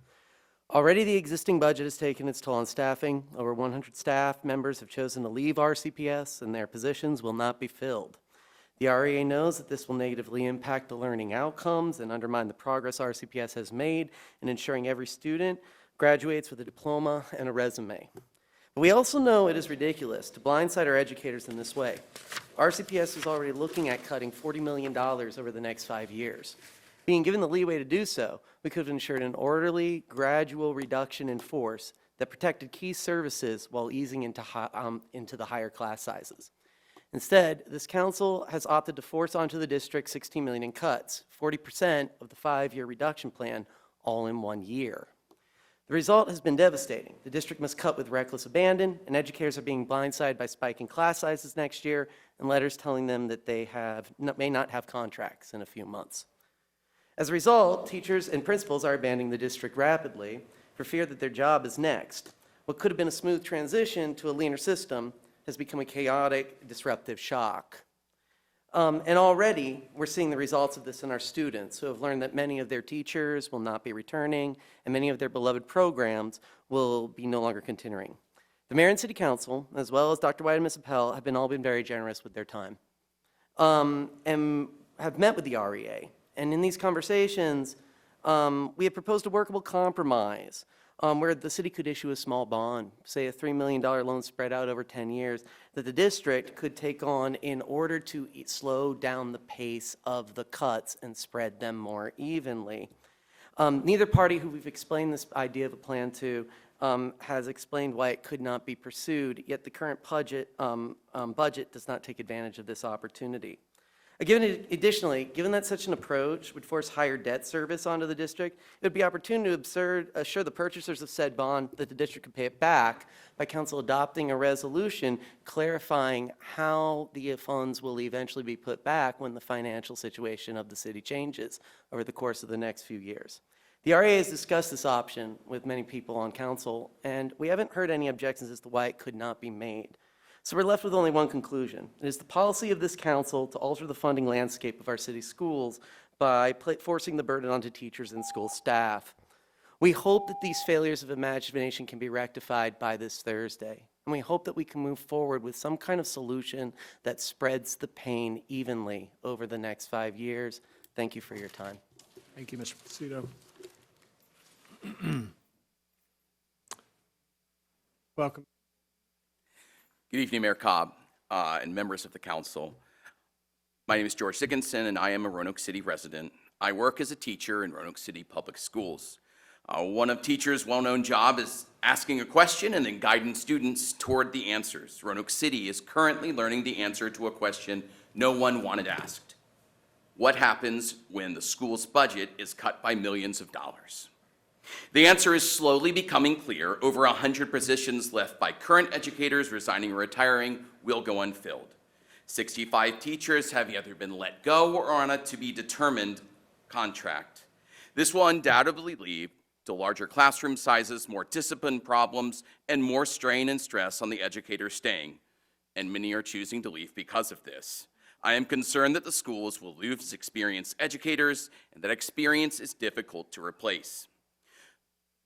Already the existing budget has taken its toll on staffing. Over 100 staff members have chosen to leave RCPS and their positions will not be filled. The REA knows that this will negatively impact the learning outcomes and undermine the progress RCPS has made in ensuring every student graduates with a diploma and a resume. But we also know it is ridiculous to blindside our educators in this way. RCPS is already looking at cutting $40 million over the next 5 years. Being given the leeway to do so, we could have ensured an orderly, gradual reduction in force that protected key services while easing into the higher class sizes. Instead, this council has opted to force onto the district $16 million in cuts, 40% of the 5-year reduction plan, all in 1 year. The result has been devastating. The district must cut with reckless abandon, and educators are being blindsided by spiking class sizes next year and letters telling them that they may not have contracts in a few months. As a result, teachers and principals are abandoning the district rapidly for fear that their job is next. What could have been a smooth transition to a leaner system has become a chaotic, disruptive shock. And already, we're seeing the results of this in our students who have learned that many of their teachers will not be returning and many of their beloved programs will be no longer continuing. The mayor and city council, as well as Dr. White and Ms. Appel, have all been very generous with their time and have met with the REA. And in these conversations, we have proposed a workable compromise where the city could issue a small bond, say a $3 million loan spread out over 10 years, that the district could take on in order to slow down the pace of the cuts and spread them more evenly. Neither party who we've explained this idea of a plan to has explained why it could not be pursued, yet the current budget does not take advantage of this opportunity. Additionally, given that such an approach would force higher debt service onto the district, it would be opportune to assure the purchasers of said bond that the district could pay it back by council adopting a resolution clarifying how the funds will eventually be put back when the financial situation of the city changes over the course of the next few years. The REA has discussed this option with many people on council, and we haven't heard any objections as to why it could not be made. So we're left with only one conclusion. It is the policy of this council to alter the funding landscape of our city schools by forcing the burden onto teachers and school staff. We hope that these failures of imagination can be rectified by this Thursday, and we hope that we can move forward with some kind of solution that spreads the pain evenly over the next 5 years. Thank you for your time. Thank you, Mr. Placido. Welcome. Good evening, Mayor Cobb and members of the council. My name is George Dickinson, and I am a Roanoke City resident. I work as a teacher in Roanoke City Public Schools. One of teachers' well-known job is asking a question and then guiding students toward the answers. Roanoke City is currently learning the answer to a question no one wanted asked. What happens when the school's budget is cut by millions of dollars? The answer is slowly becoming clear. Over 100 positions left by current educators resigning or retiring will go unfilled. 65 teachers have either been let go or are on a to-be-determined contract. This will undoubtedly lead to larger classroom sizes, more discipline problems, and more strain and stress on the educators staying, and many are choosing to leave because of this. I am concerned that the schools will lose experienced educators, and that experience is difficult to replace.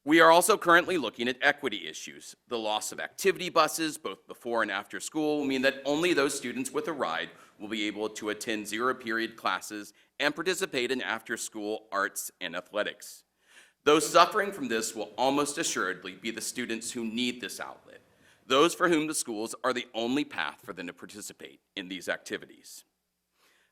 We are also currently looking at equity issues. The loss of activity buses, both before and after school, will mean that only those students with a ride will be able to attend zero-period classes and participate in after-school arts and athletics. Those suffering from this will almost assuredly be the students who need this outlet, those for whom the schools are the only path for them to participate in these activities.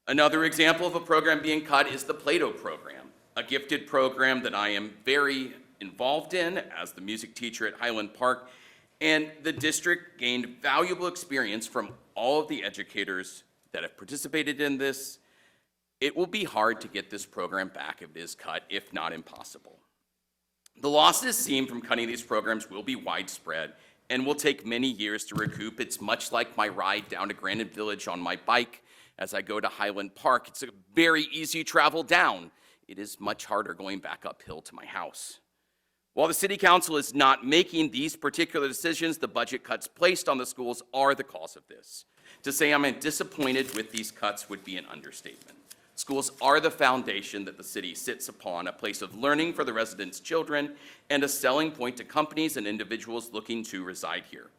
Another example of a program being cut is the Play-Doh program, a gifted program that I am very involved in as the music teacher at Highland Park, and the district gained valuable experience from all of the educators that have participated in this. It will be hard to get this program back if it is cut, if not impossible. The losses seen from cutting these programs will be widespread and will take many years to recoup. It's much like my ride down to Granite Village on my bike as I go to Highland Park. It's a very easy travel down. It is much harder going back uphill to my house. While the City Council is not making these particular decisions, the budget cuts placed on the schools are the cause of this. To say I'm disappointed with these cuts would be an understatement. Schools are the foundation that the city sits upon, a place of learning for the residents' children, and a selling point to companies and individuals looking to reside here.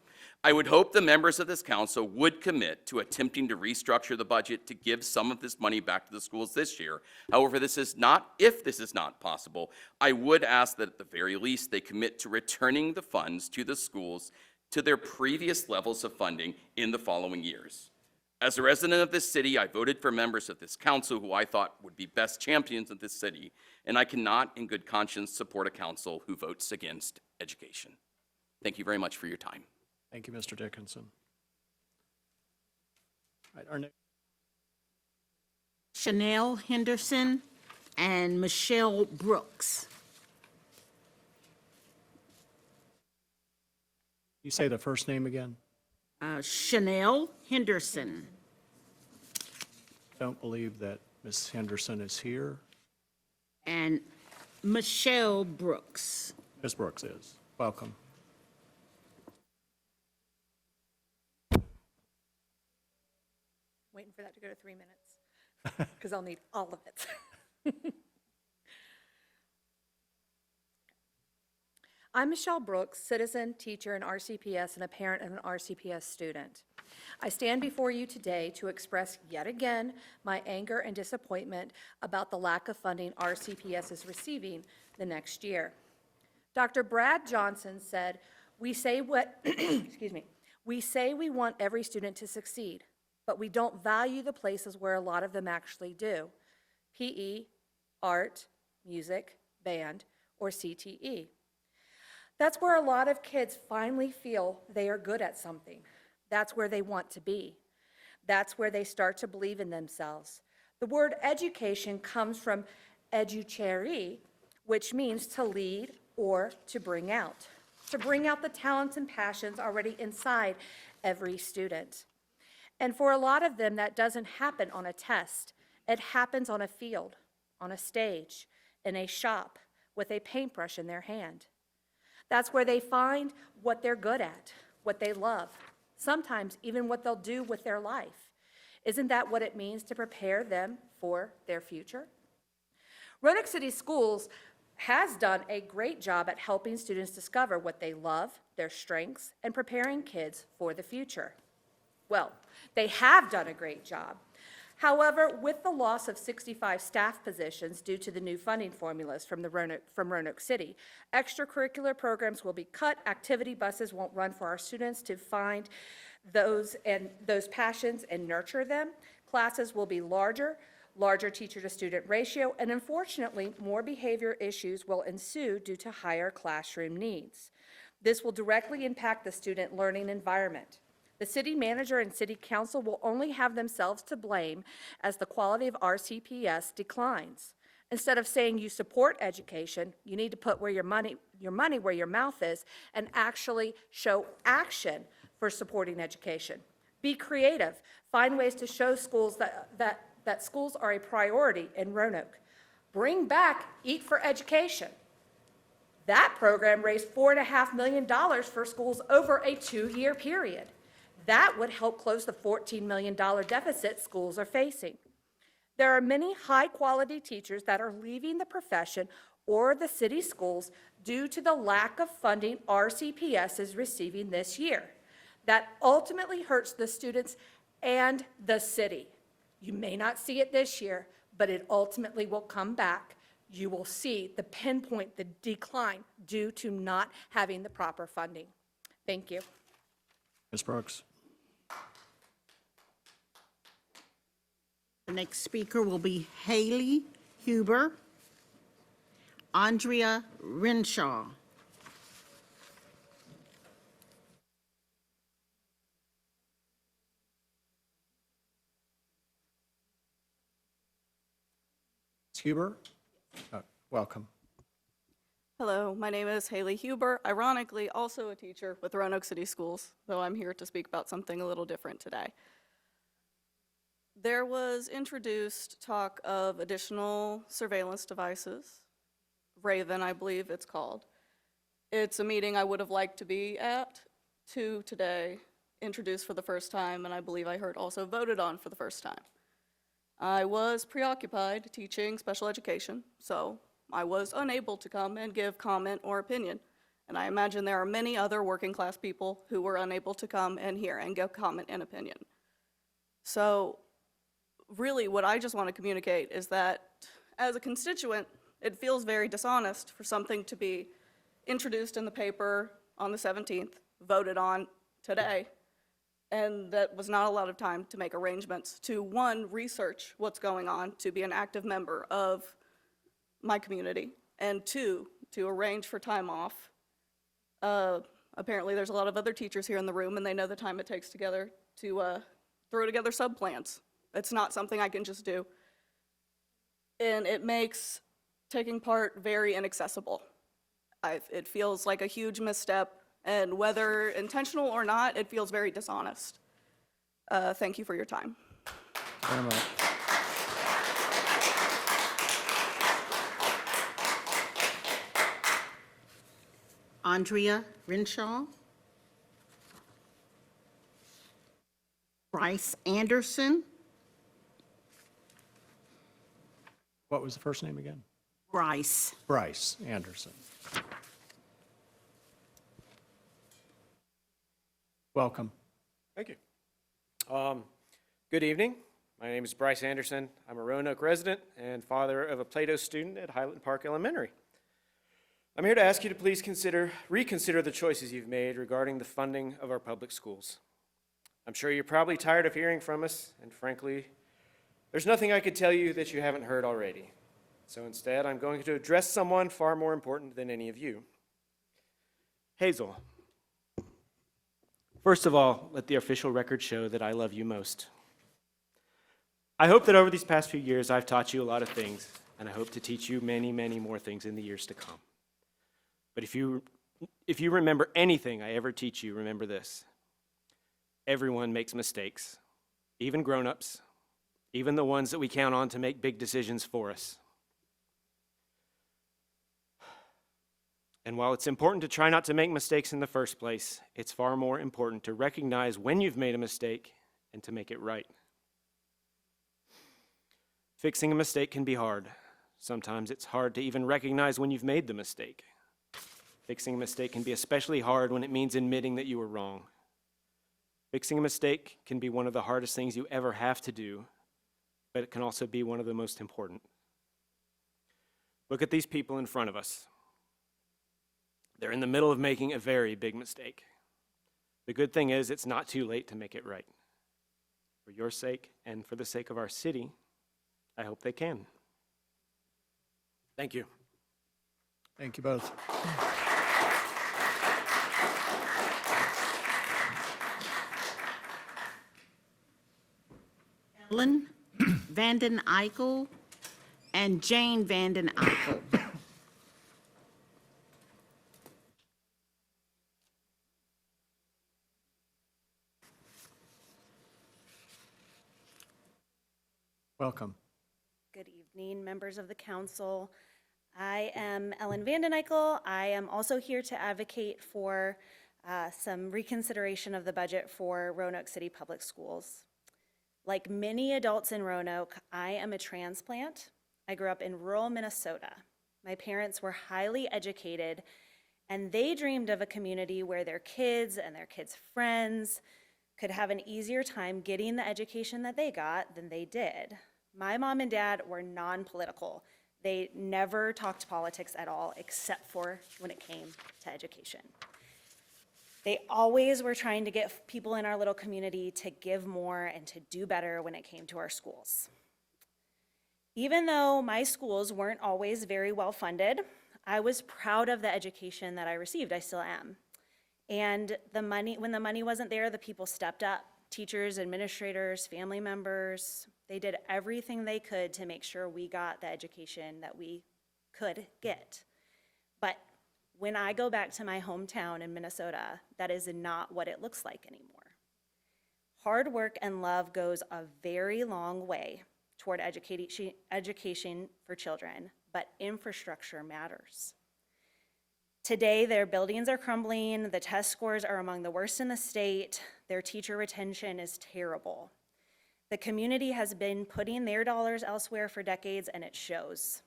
I would hope the members of this council would commit to attempting to restructure the budget to give some of this money back to the schools this year. However, if this is not possible, I would ask that at the very least they commit to returning the funds to the schools to their previous levels of funding in the following years. As a resident of this city, I voted for members of this council who I thought would be best champions of this city, and I cannot in good conscience support a council who votes against education. Thank you very much for your time. Thank you, Mr. Dickinson. All right, our next. Chanel Henderson and Michelle Brooks. You say the first name again? Chanel Henderson. Don't believe that Ms. Henderson is here. And Michelle Brooks. Ms. Brooks is. Welcome. Waiting for that to go to 3 minutes, because I'll need all of it. I'm Michelle Brooks, citizen, teacher in RCPS, and a parent of an RCPS student. I stand before you today to express yet again my anger and disappointment about the lack of funding RCPS is receiving the next year. Dr. Brad Johnson said, "We say what, excuse me, we say we want every student to succeed, but we don't value the places where a lot of them actually do. PE, art, music, band, or CTE. That's where a lot of kids finally feel they are good at something. That's where they want to be. That's where they start to believe in themselves. The word education comes from educere, which means to lead or to bring out the talents and passions already inside every student. And for a lot of them, that doesn't happen on a test. It happens on a field, on a stage, in a shop, with a paintbrush in their hand. That's where they find what they're good at, what they love, sometimes even what they'll do with their life. Isn't that what it means to prepare them for their future? Roanoke City Schools has done a great job at helping students discover what they love, their strengths, and preparing kids for the future. Well, they have done a great job. However, with the loss of 65 staff positions due to the new funding formulas from Roanoke City, extracurricular programs will be cut, activity buses won't run for our students to find those passions and nurture them, classes will be larger teacher-to-student ratio, and unfortunately, more behavior issues will ensue due to higher classroom needs. This will directly impact the student learning environment. The city manager and city council will only have themselves to blame as the quality of RCPS declines. Instead of saying you support education, you need to put your money where your mouth is and actually show action for supporting education. Be creative. Find ways to show schools that schools are a priority in Roanoke. Bring back Eat for Education. That program raised $4.5 million for schools over a 2-year period. That would help close the $14 million deficit schools are facing. There are many high-quality teachers that are leaving the profession or the city schools due to the lack of funding RCPS is receiving this year. That ultimately hurts the students and the city. You may not see it this year, but it ultimately will come back. You will see the pinpoint, the decline due to not having the proper funding. Thank you. Ms. Brooks. The next speaker will be Haley Huber. Andrea Renshaw. Ms. Huber, welcome. Hello, my name is Haley Huber, ironically also a teacher with Roanoke City Schools, though I'm here to speak about something a little different today. There was introduced talk of additional surveillance devices, Raven, I believe it's called. It's a meeting I would have liked to be at, to today, introduced for the first time, and I believe I heard also voted on for the first time. I was preoccupied teaching special education, so I was unable to come and give comment or opinion. And I imagine there are many other working class people who were unable to come and hear and give comment and opinion. So really what I just want to communicate is that as a constituent, it feels very dishonest for something to be introduced in the paper on the 17th, voted on today, and that was not a lot of time to make arrangements to, one, research what's going on, to be an active member of my community, and two, to arrange for time off. Apparently there's a lot of other teachers here in the room, and they know the time it takes together to throw together sub-plans. It's not something I can just do. And it makes taking part very inaccessible. It feels like a huge misstep, and whether intentional or not, it feels very dishonest. Thank you for your time. Very much. Andrea Renshaw. Bryce Anderson. What was the first name again? Bryce. Bryce Anderson. Welcome. Thank you. Good evening. My name is Bryce Anderson. I'm a Roanoke resident and father of a Plato student at Highland Park Elementary. I'm here to ask you to please reconsider the choices you've made regarding the funding of our public schools. I'm sure you're probably tired of hearing from us, and frankly, there's nothing I could tell you that you haven't heard already. So instead, I'm going to address someone far more important than any of you. Hazel. First of all, let the official record show that I love you most. I hope that over these past few years, I've taught you a lot of things, and I hope to teach you many, many more things in the years to come. But if you remember anything I ever teach you, remember this. Everyone makes mistakes, even grown-ups, even the ones that we count on to make big decisions for us. And while it's important to try not to make mistakes in the first place, it's far more important to recognize when you've made a mistake and to make it right. Fixing a mistake can be hard. Sometimes it's hard to even recognize when you've made the mistake. Fixing a mistake can be especially hard when it means admitting that you were wrong. Fixing a mistake can be one of the hardest things you ever have to do, but it can also be one of the most important. Look at these people in front of us. They're in the middle of making a very big mistake. The good thing is it's not too late to make it right. For your sake and for the sake of our city, I hope they can. Thank you. Thank you both. Ellen Vanden Eyck and Jane Vanden Eyck. Welcome. Good evening, members of the council. I am Ellen Vanden Eyck. I am also here to advocate for some reconsideration of the budget for Roanoke City Public Schools. Like many adults in Roanoke, I am a transplant. I grew up in rural Minnesota. My parents were highly educated, and they dreamed of a community where their kids and their kids' friends could have an easier time getting the education that they got than they did. My mom and dad were non-political. They never talked politics at all, except for when it came to education. They always were trying to get people in our little community to give more and to do better when it came to our schools. Even though my schools weren't always very well funded, I was proud of the education that I received. I still am. And when the money wasn't there, the people stepped up. Teachers, administrators, family members, they did everything they could to make sure we got the education that we could get. But when I go back to my hometown in Minnesota, that is not what it looks like anymore. Hard work and love goes a very long way toward education for children, but infrastructure matters. Today, their buildings are crumbling, the test scores are among the worst in the state, their teacher retention is terrible. The community has been putting their dollars elsewhere for decades, and it shows.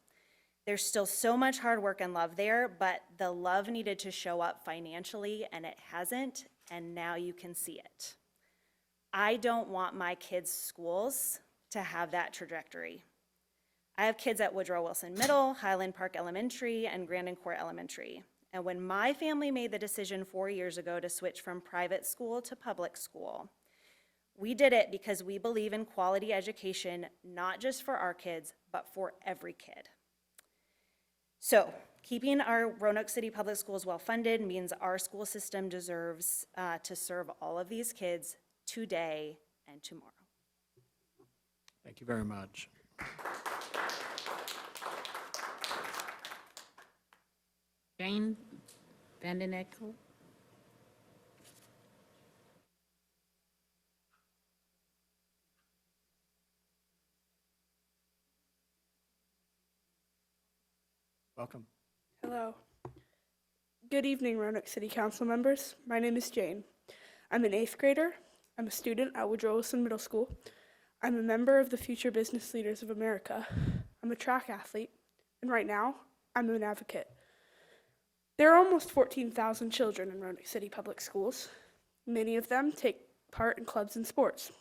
There's still so much hard work and love there, but the love needed to show up financially, and it hasn't, and now you can see it. I don't want my kids' schools to have that trajectory. I have kids at Woodrow Wilson Middle, Highland Park Elementary, and Grandin Court Elementary. And when my family made the decision 4 years ago to switch from private school to public school, we did it because we believe in quality education, not just for our kids, but for every kid. So, keeping our Roanoke City Public Schools well-funded means our school system deserves to serve all of these kids today and tomorrow. Thank you very much. Jane Vanden Eyck. Welcome. Hello. Good evening, Roanoke City Council members. My name is Jane. I'm an 8th grader. I'm a student at Woodrow Wilson Middle School. I'm a member of the Future Business Leaders of America. I'm a track athlete, and right now, I'm an advocate. There are almost 14,000 children in Roanoke City Public Schools. Many of them take part in clubs and sports.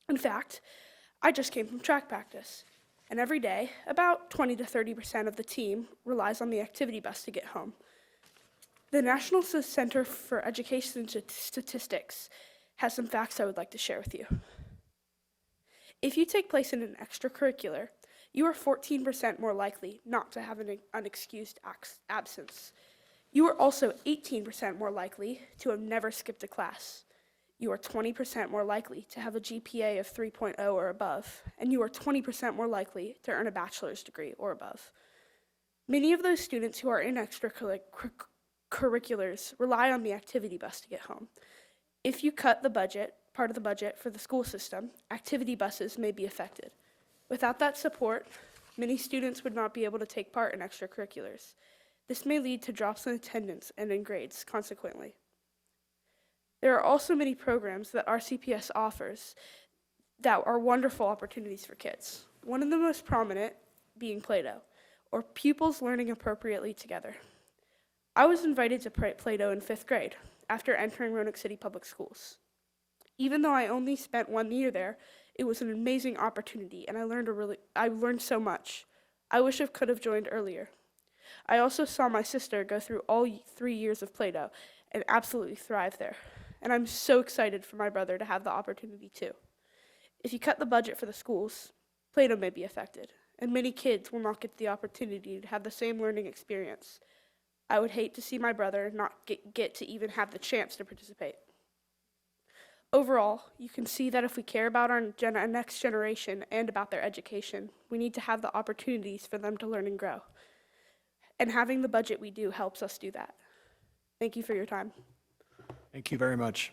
In fact, I just came from track practice, And every day, about 20 to 30% of the team relies on the activity bus to get home. The National Center for Education Statistics has some facts I would like to share with you. If you take place in an extracurricular, you are 14% more likely not to have an unexcused absence. You are also 18% more likely to have never skipped a class. You are 20% more likely to have a GPA of 3.0 or above, and you are 20% more likely to earn a bachelor's degree or above. Many of those students who are in extracurriculars rely on the activity bus to get home. If you cut the budget, part of the budget for the school system, activity buses may be affected. Without that support, many students would not be able to take part in extracurriculars. This may lead to drops in attendance and in grades, consequently. There are also many programs that RCPS offers that are wonderful opportunities for kids. One of the most prominent being Play-Doh, or pupils learning appropriately together. I was invited to Play-Doh in 5th grade after entering Roanoke City Public Schools. Even though I only spent 1 year there, it was an amazing opportunity, and I learned so much. I wish I could have joined earlier. I also saw my sister go through all 3 years of Play-Doh and absolutely thrive there. And I'm so excited for my brother to have the opportunity too. If you cut the budget for the schools, Play-Doh may be affected, and many kids will not get the opportunity to have the same learning experience. I would hate to see my brother not get to even have the chance to participate. Overall, you can see that if we care about our next generation and about their education, we need to have the opportunities for them to learn and grow. And having the budget we do helps us do that. Thank you for your time. Thank you very much.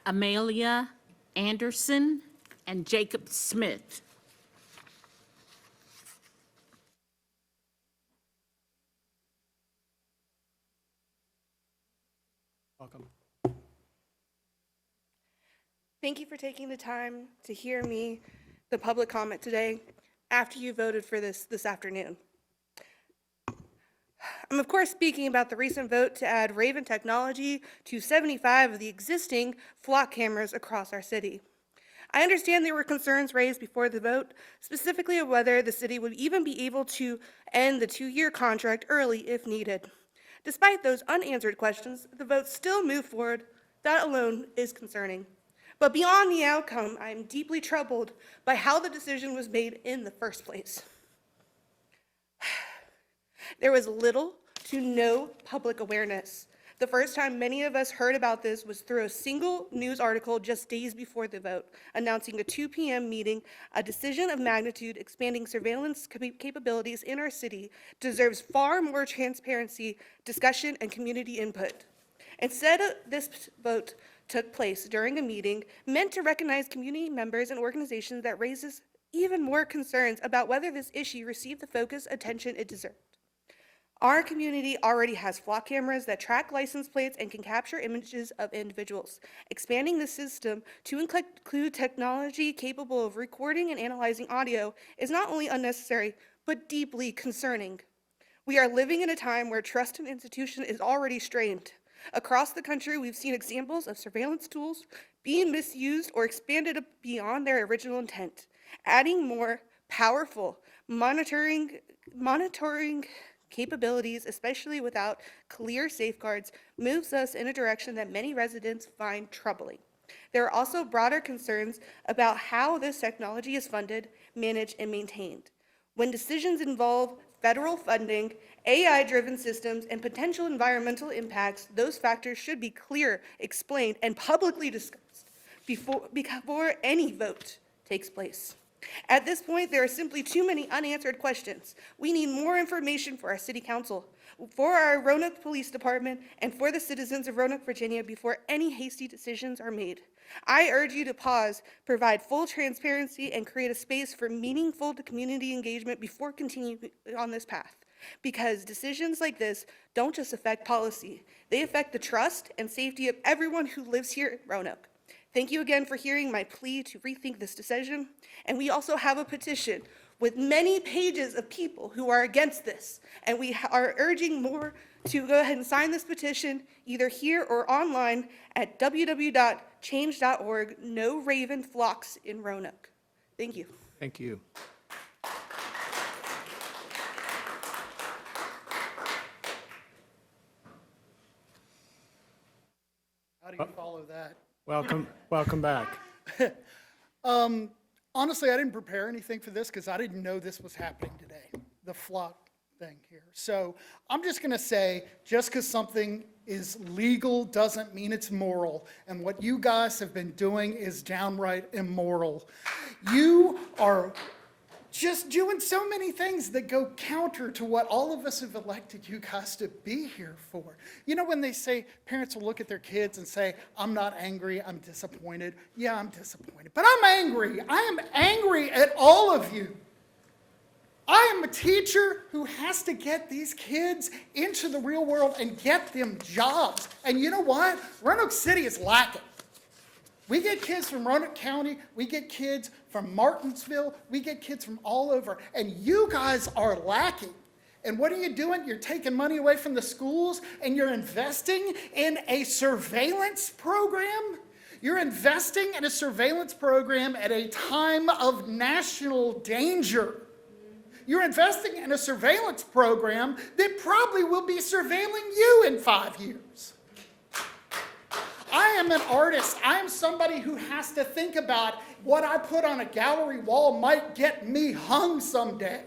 Amelia Anderson and Jacob Smith. Welcome. Thank you for taking the time to hear me, the public comment today, after you voted for this afternoon. I'm of course speaking about the recent vote to add Raven technology to 75 of the existing flock cameras across our city. I understand there were concerns raised before the vote, specifically of whether the city would even be able to end the 2-year contract early if needed. Despite those unanswered questions, the vote still moved forward. That alone is concerning. But beyond the outcome, I am deeply troubled by how the decision was made in the first place. There was little to no public awareness. The first time many of us heard about this was through a single news article just days before the vote, announcing a 2 p.m. meeting. A decision of magnitude expanding surveillance capabilities in our city deserves far more transparency, discussion, and community input. Instead, this vote took place during a meeting meant to recognize community members and organizations that raises even more concerns about whether this issue received the focus attention it deserved. Our community already has flock cameras that track license plates and can capture images of individuals. Expanding the system to include technology capable of recording and analyzing audio is not only unnecessary, but deeply concerning. We are living in a time where trust in institutions is already strained. Across the country, we've seen examples of surveillance tools being misused or expanded beyond their original intent. Adding more powerful monitoring capabilities, especially without clear safeguards, moves us in a direction that many residents find troubling. There are also broader concerns about how this technology is funded, managed, and maintained. When decisions involve federal funding, AI-driven systems, and potential environmental impacts, those factors should be clear, explained, and publicly discussed before any vote takes place. At this point, there are simply too many unanswered questions. We need more information for our city council, for our Roanoke Police Department, and for the citizens of Roanoke, Virginia, before any hasty decisions are made. I urge you to pause, provide full transparency, and create a space for meaningful community engagement before continuing on this path. Because decisions like this don't just affect policy, they affect the trust and safety of everyone who lives here in Roanoke. Thank you again for hearing my plea to rethink this decision. And we also have a petition with many pages of people who are against this. And we are urging more to go ahead and sign this petition, either here or online at www.civic.com. change.org, No Raven Flocks in Roanoke. Thank you. Thank you. How do you follow that? Welcome back. Honestly, I didn't prepare anything for this because I didn't know this was happening today, the flock thing here. So I'm just going to say, just because something is legal doesn't mean it's moral. And what you guys have been doing is downright immoral. You are just doing so many things that go counter to what all of us have elected you guys to be here for. You know, when they say parents will look at their kids and say, I'm not angry, I'm disappointed. Yeah, I'm disappointed, but I'm angry. I am angry at all of you. I am a teacher who has to get these kids into the real world and get them jobs. And you know what? Roanoke City is lacking. We get kids from Roanoke County, we get kids from Martinsville, we get kids from all over, and you guys are lacking. And what are you doing? You're taking money away from the schools and you're investing in a surveillance program? You're investing in a surveillance program at a time of national danger. You're investing in a surveillance program that probably will be surveilling you in 5 years. I am an artist. I am somebody who has to think about what I put on a gallery wall might get me hung someday.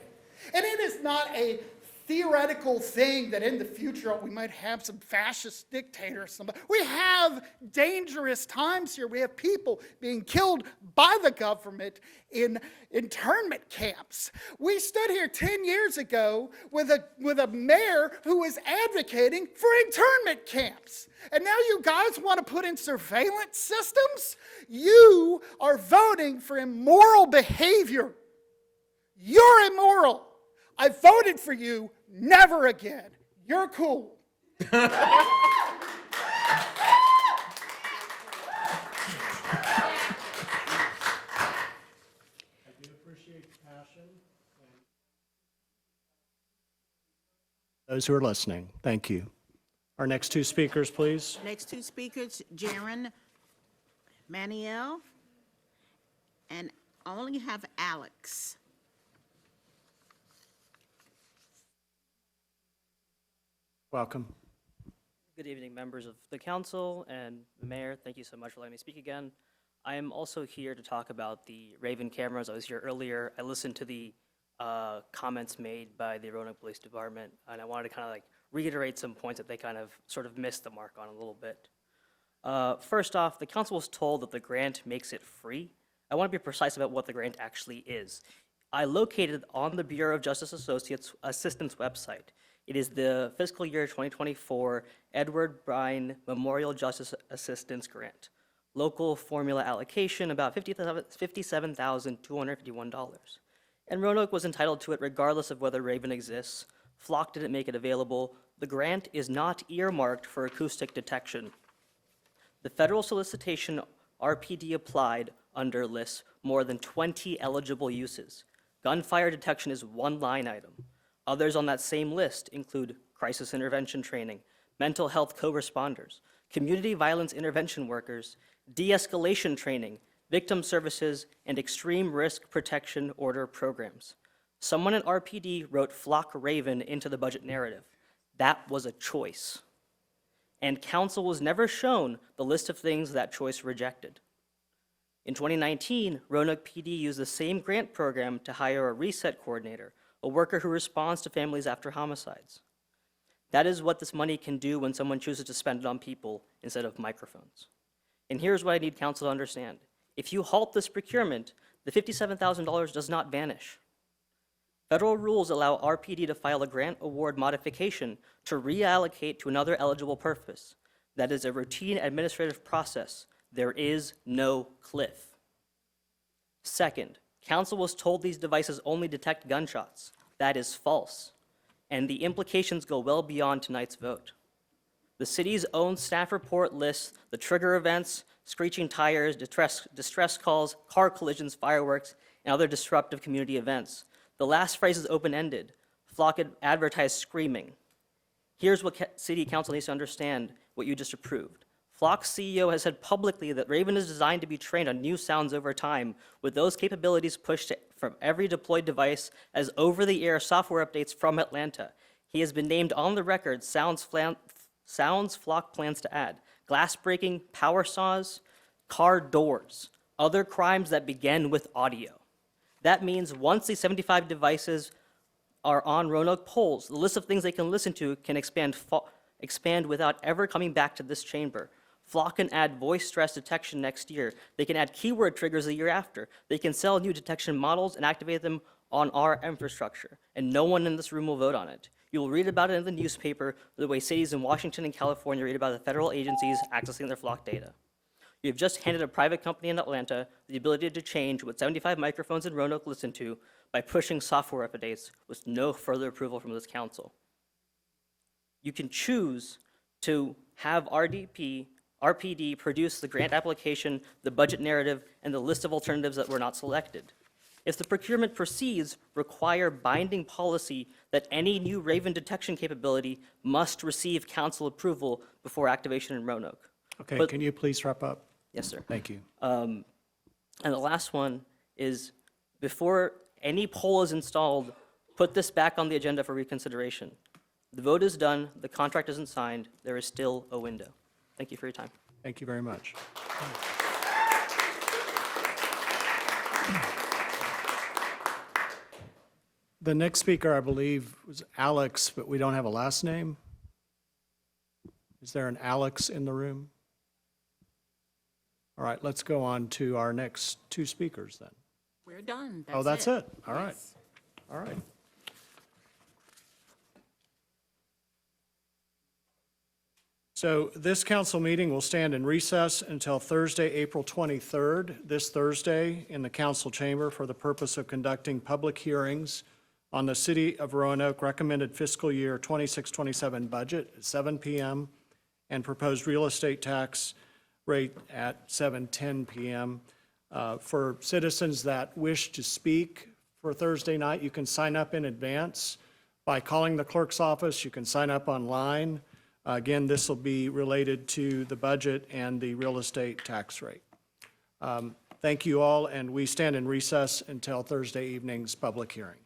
And it is not a theoretical thing that in the future we might have some fascist dictator or somebody. We have dangerous times here. We have people being killed by the government in internment camps. We stood here 10 years ago with a mayor who was advocating for internment camps. And now you guys want to put in surveillance systems? You are voting for immoral behavior. You're immoral. I voted for you. Never again. You're cool. Those who are listening, thank you. Our next two speakers, please. Next two speakers, Jaron Maniel, and I only have Alex. Welcome. Good evening, members of the council and the mayor. Thank you so much for letting me speak again. I am also here to talk about the Raven cameras. I was here earlier. I listened to the comments made by the Roanoke Police Department, and I wanted to kind of like reiterate some points that they kind of sort of missed the mark on a little bit. First off, the council was told that the grant makes it free. I want to be precise about what the grant actually is. I located on the Bureau of Justice Assistance website. It is the fiscal year 2024 Edward Bryan Memorial Justice Assistance Grant. Local formula allocation, about $57,251. And Roanoke was entitled to it regardless of whether Raven exists. Flock didn't make it available. The grant is not earmarked for acoustic detection. The federal solicitation RPD applied under lists more than 20 eligible uses. Gunfire detection is one line item. Others on that same list include crisis intervention training, mental health co-responders, community violence intervention workers, de-escalation training, victim services, and extreme risk protection order programs. Someone at RPD wrote Flock Raven into the budget narrative. That was a choice. And council was never shown the list of things that choice rejected. In 2019, Roanoke PD used the same grant program to hire a reset coordinator, a worker who responds to families after homicides. That is what this money can do when someone chooses to spend it on people instead of microphones. And here's what I need council to understand. If you halt this procurement, the $57,000 does not vanish. Federal rules allow RPD to file a grant award modification to reallocate to another eligible purpose. That is a routine administrative process. There is no cliff. Second, council was told these devices only detect gunshots. That is false. And the implications go well beyond tonight's vote. The city's own staff report lists the trigger events, screeching tires, distress calls, car collisions, fireworks, and other disruptive community events. The last phrase is open-ended. Flock advertised screaming. Here's what city council needs to understand, what you just approved. Flock's CEO has said publicly that Raven is designed to be trained on new sounds over time, with those capabilities pushed from every deployed device as over-the-air software updates from Atlanta. He has been named on the record sounds Flock plans to add: glass breaking, power saws, car doors, other crimes that begin with audio. That means once these 75 devices are on Roanoke poles, the list of things they can listen to can expand without ever coming back to this chamber. Flock can add voice stress detection next year. They can add keyword triggers the year after. They can sell new detection models and activate them on our infrastructure, and no one in this room will vote on it. You will read about it in the newspaper the way cities in Washington and California read about the federal agencies accessing their Flock data. You have just handed a private company in Atlanta the ability to change what 75 microphones in Roanoke listen to by pushing software updates with no further approval from this council. You can choose to have RPD produce the grant application, the budget narrative, and the list of alternatives that were not selected. If the procurement proceeds, require binding policy that any new Raven detection capability must receive council approval before activation in Roanoke. Okay, can you please wrap up? Yes, sir. Thank you. And the last one is, before any poll is installed, put this back on the agenda for reconsideration. The vote is done, the contract isn't signed, there is still a window. Thank you for your time. Thank you very much. The next speaker, I believe, was Alex, but we don't have a last name. Is there an Alex in the room? All right, let's go on to our next two speakers then. We're done. Oh, that's it? All right. All right. So this council meeting will stand in recess until Thursday, April 23rd, this Thursday, in the council chamber for the purpose of conducting public hearings on the City of Roanoke recommended fiscal year 26-27 budget at 7 p.m. and proposed real estate tax rate at 7:10 p.m. For citizens that wish to speak for Thursday night, you can sign up in advance by calling the clerk's office. You can sign up online. Again, this will be related to the budget and the real estate tax rate. Thank you all, and we stand in recess until Thursday evening's public hearing.